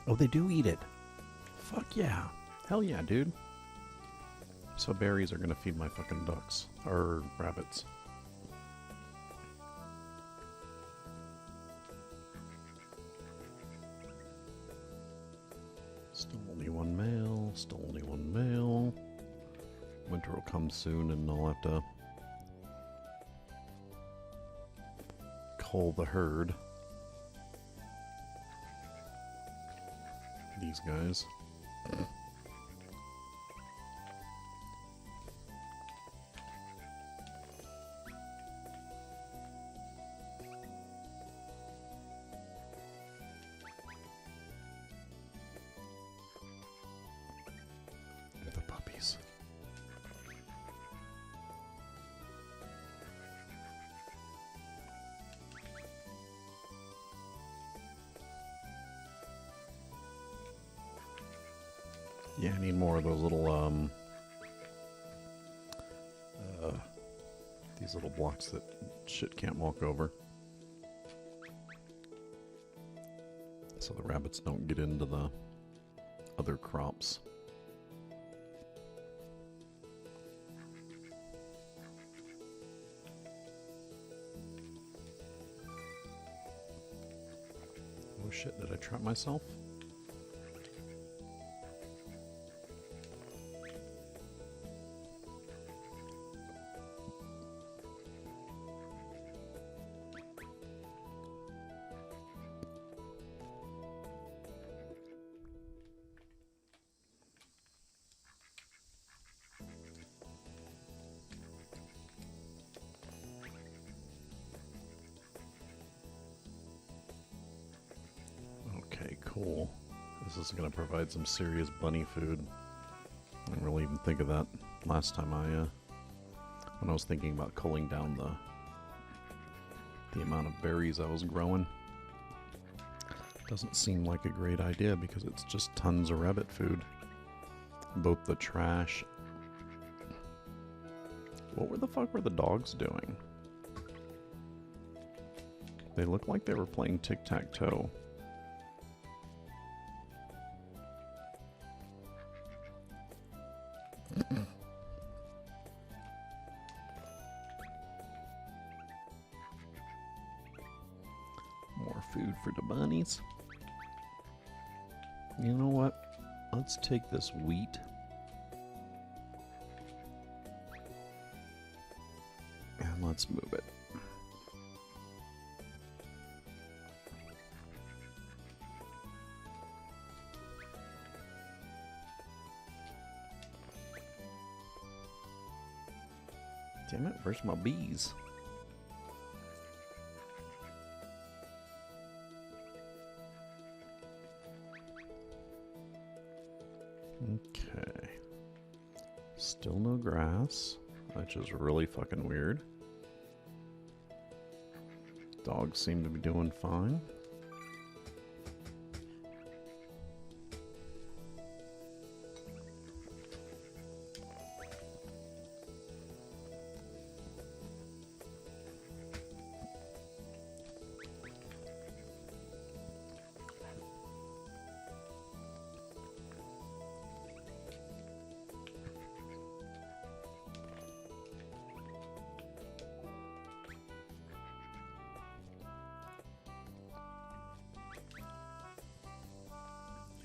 Oh, they do eat it. Fuck yeah. Hell yeah, dude. So berries are gonna feed my fucking ducks. Or rabbits. Still only one male. Still only one male. Winter will come soon and I'll have to cull the herd. These guys. The puppies. Yeah, I need more of those little, These little blocks that shit can't walk over. So the rabbits don't get into the other crops. Oh shit, did I trap myself? Okay, cool. This is going to provide some serious bunny food. I didn't really even think of that last time when I was thinking about culling down the amount of berries I was growing. Doesn't seem like a great idea because it's just tons of rabbit food. Both the trash. What the fuck were the dogs doing? They looked like they were playing tic-tac-toe. More food for the bunnies. You know what? Let's take this wheat. And let's move it. Damn it, where's my bees? Okay. Still no grass, which is really fucking weird. Dogs seem to be doing fine.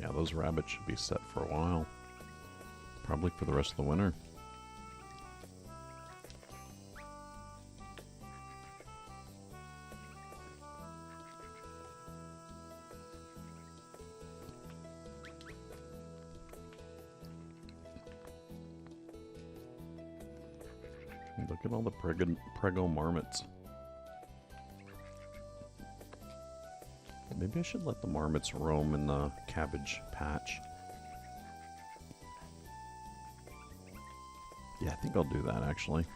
Yeah, those rabbits should be set for a while. Probably for the rest of the winter. Look at all the prego marmots. Maybe I should let the marmots roam in the cabbage patch. Yeah, I think I'll do that actually.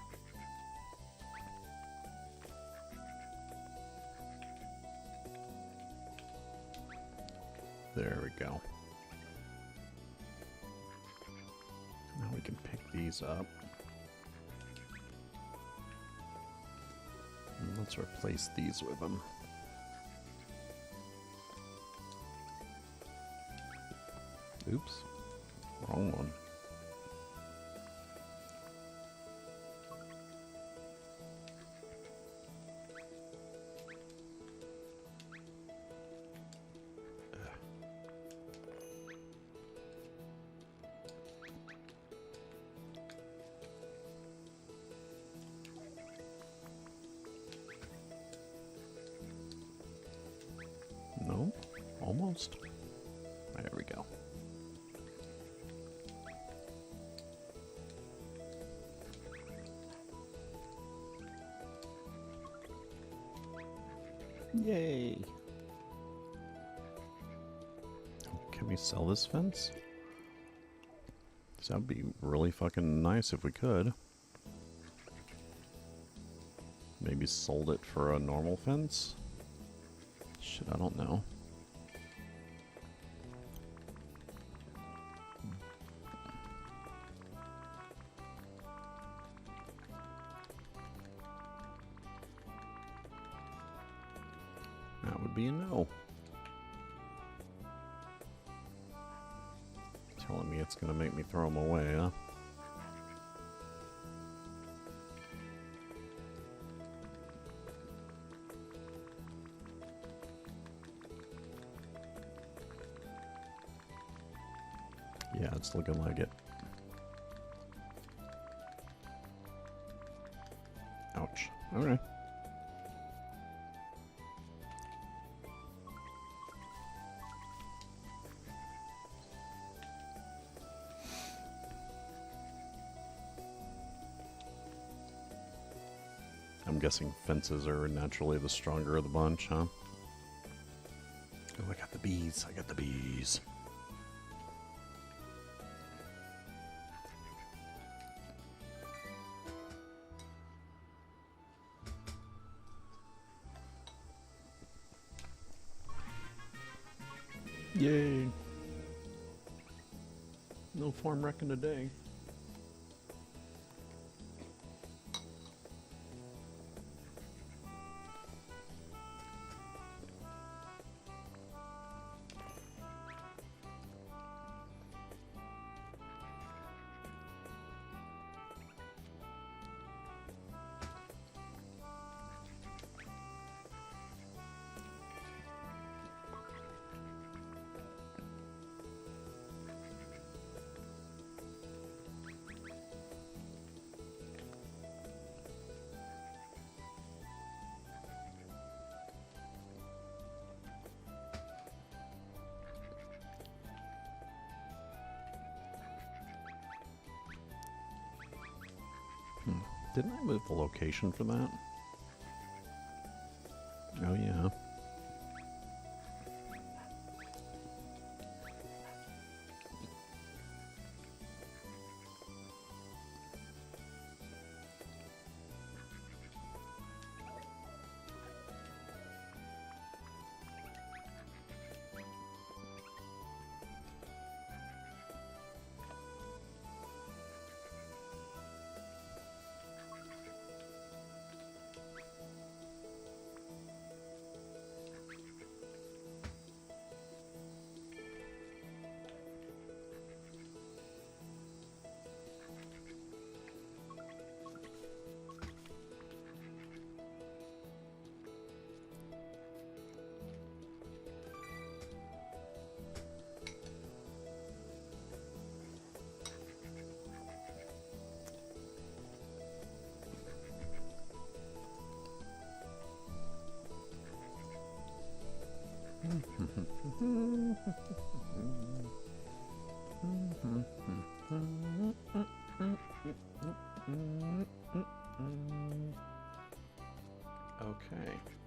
There we go. Now we can pick these up. And let's replace these with them. Oops, wrong one. No, almost. There we go. Yay! Can we sell this fence? That would be really fucking nice if we could. Maybe sold it for a normal fence? Shit, I don't know. be a no. Telling me it's gonna make me throw them away, huh? Yeah, it's looking like it. Ouch. Okay. I'm guessing fences are naturally the stronger of the bunch, huh? Oh, I got the bees. I got the bees. Yay. No farm wrecking today. Didn't I move the location for that? Oh, yeah. Okay.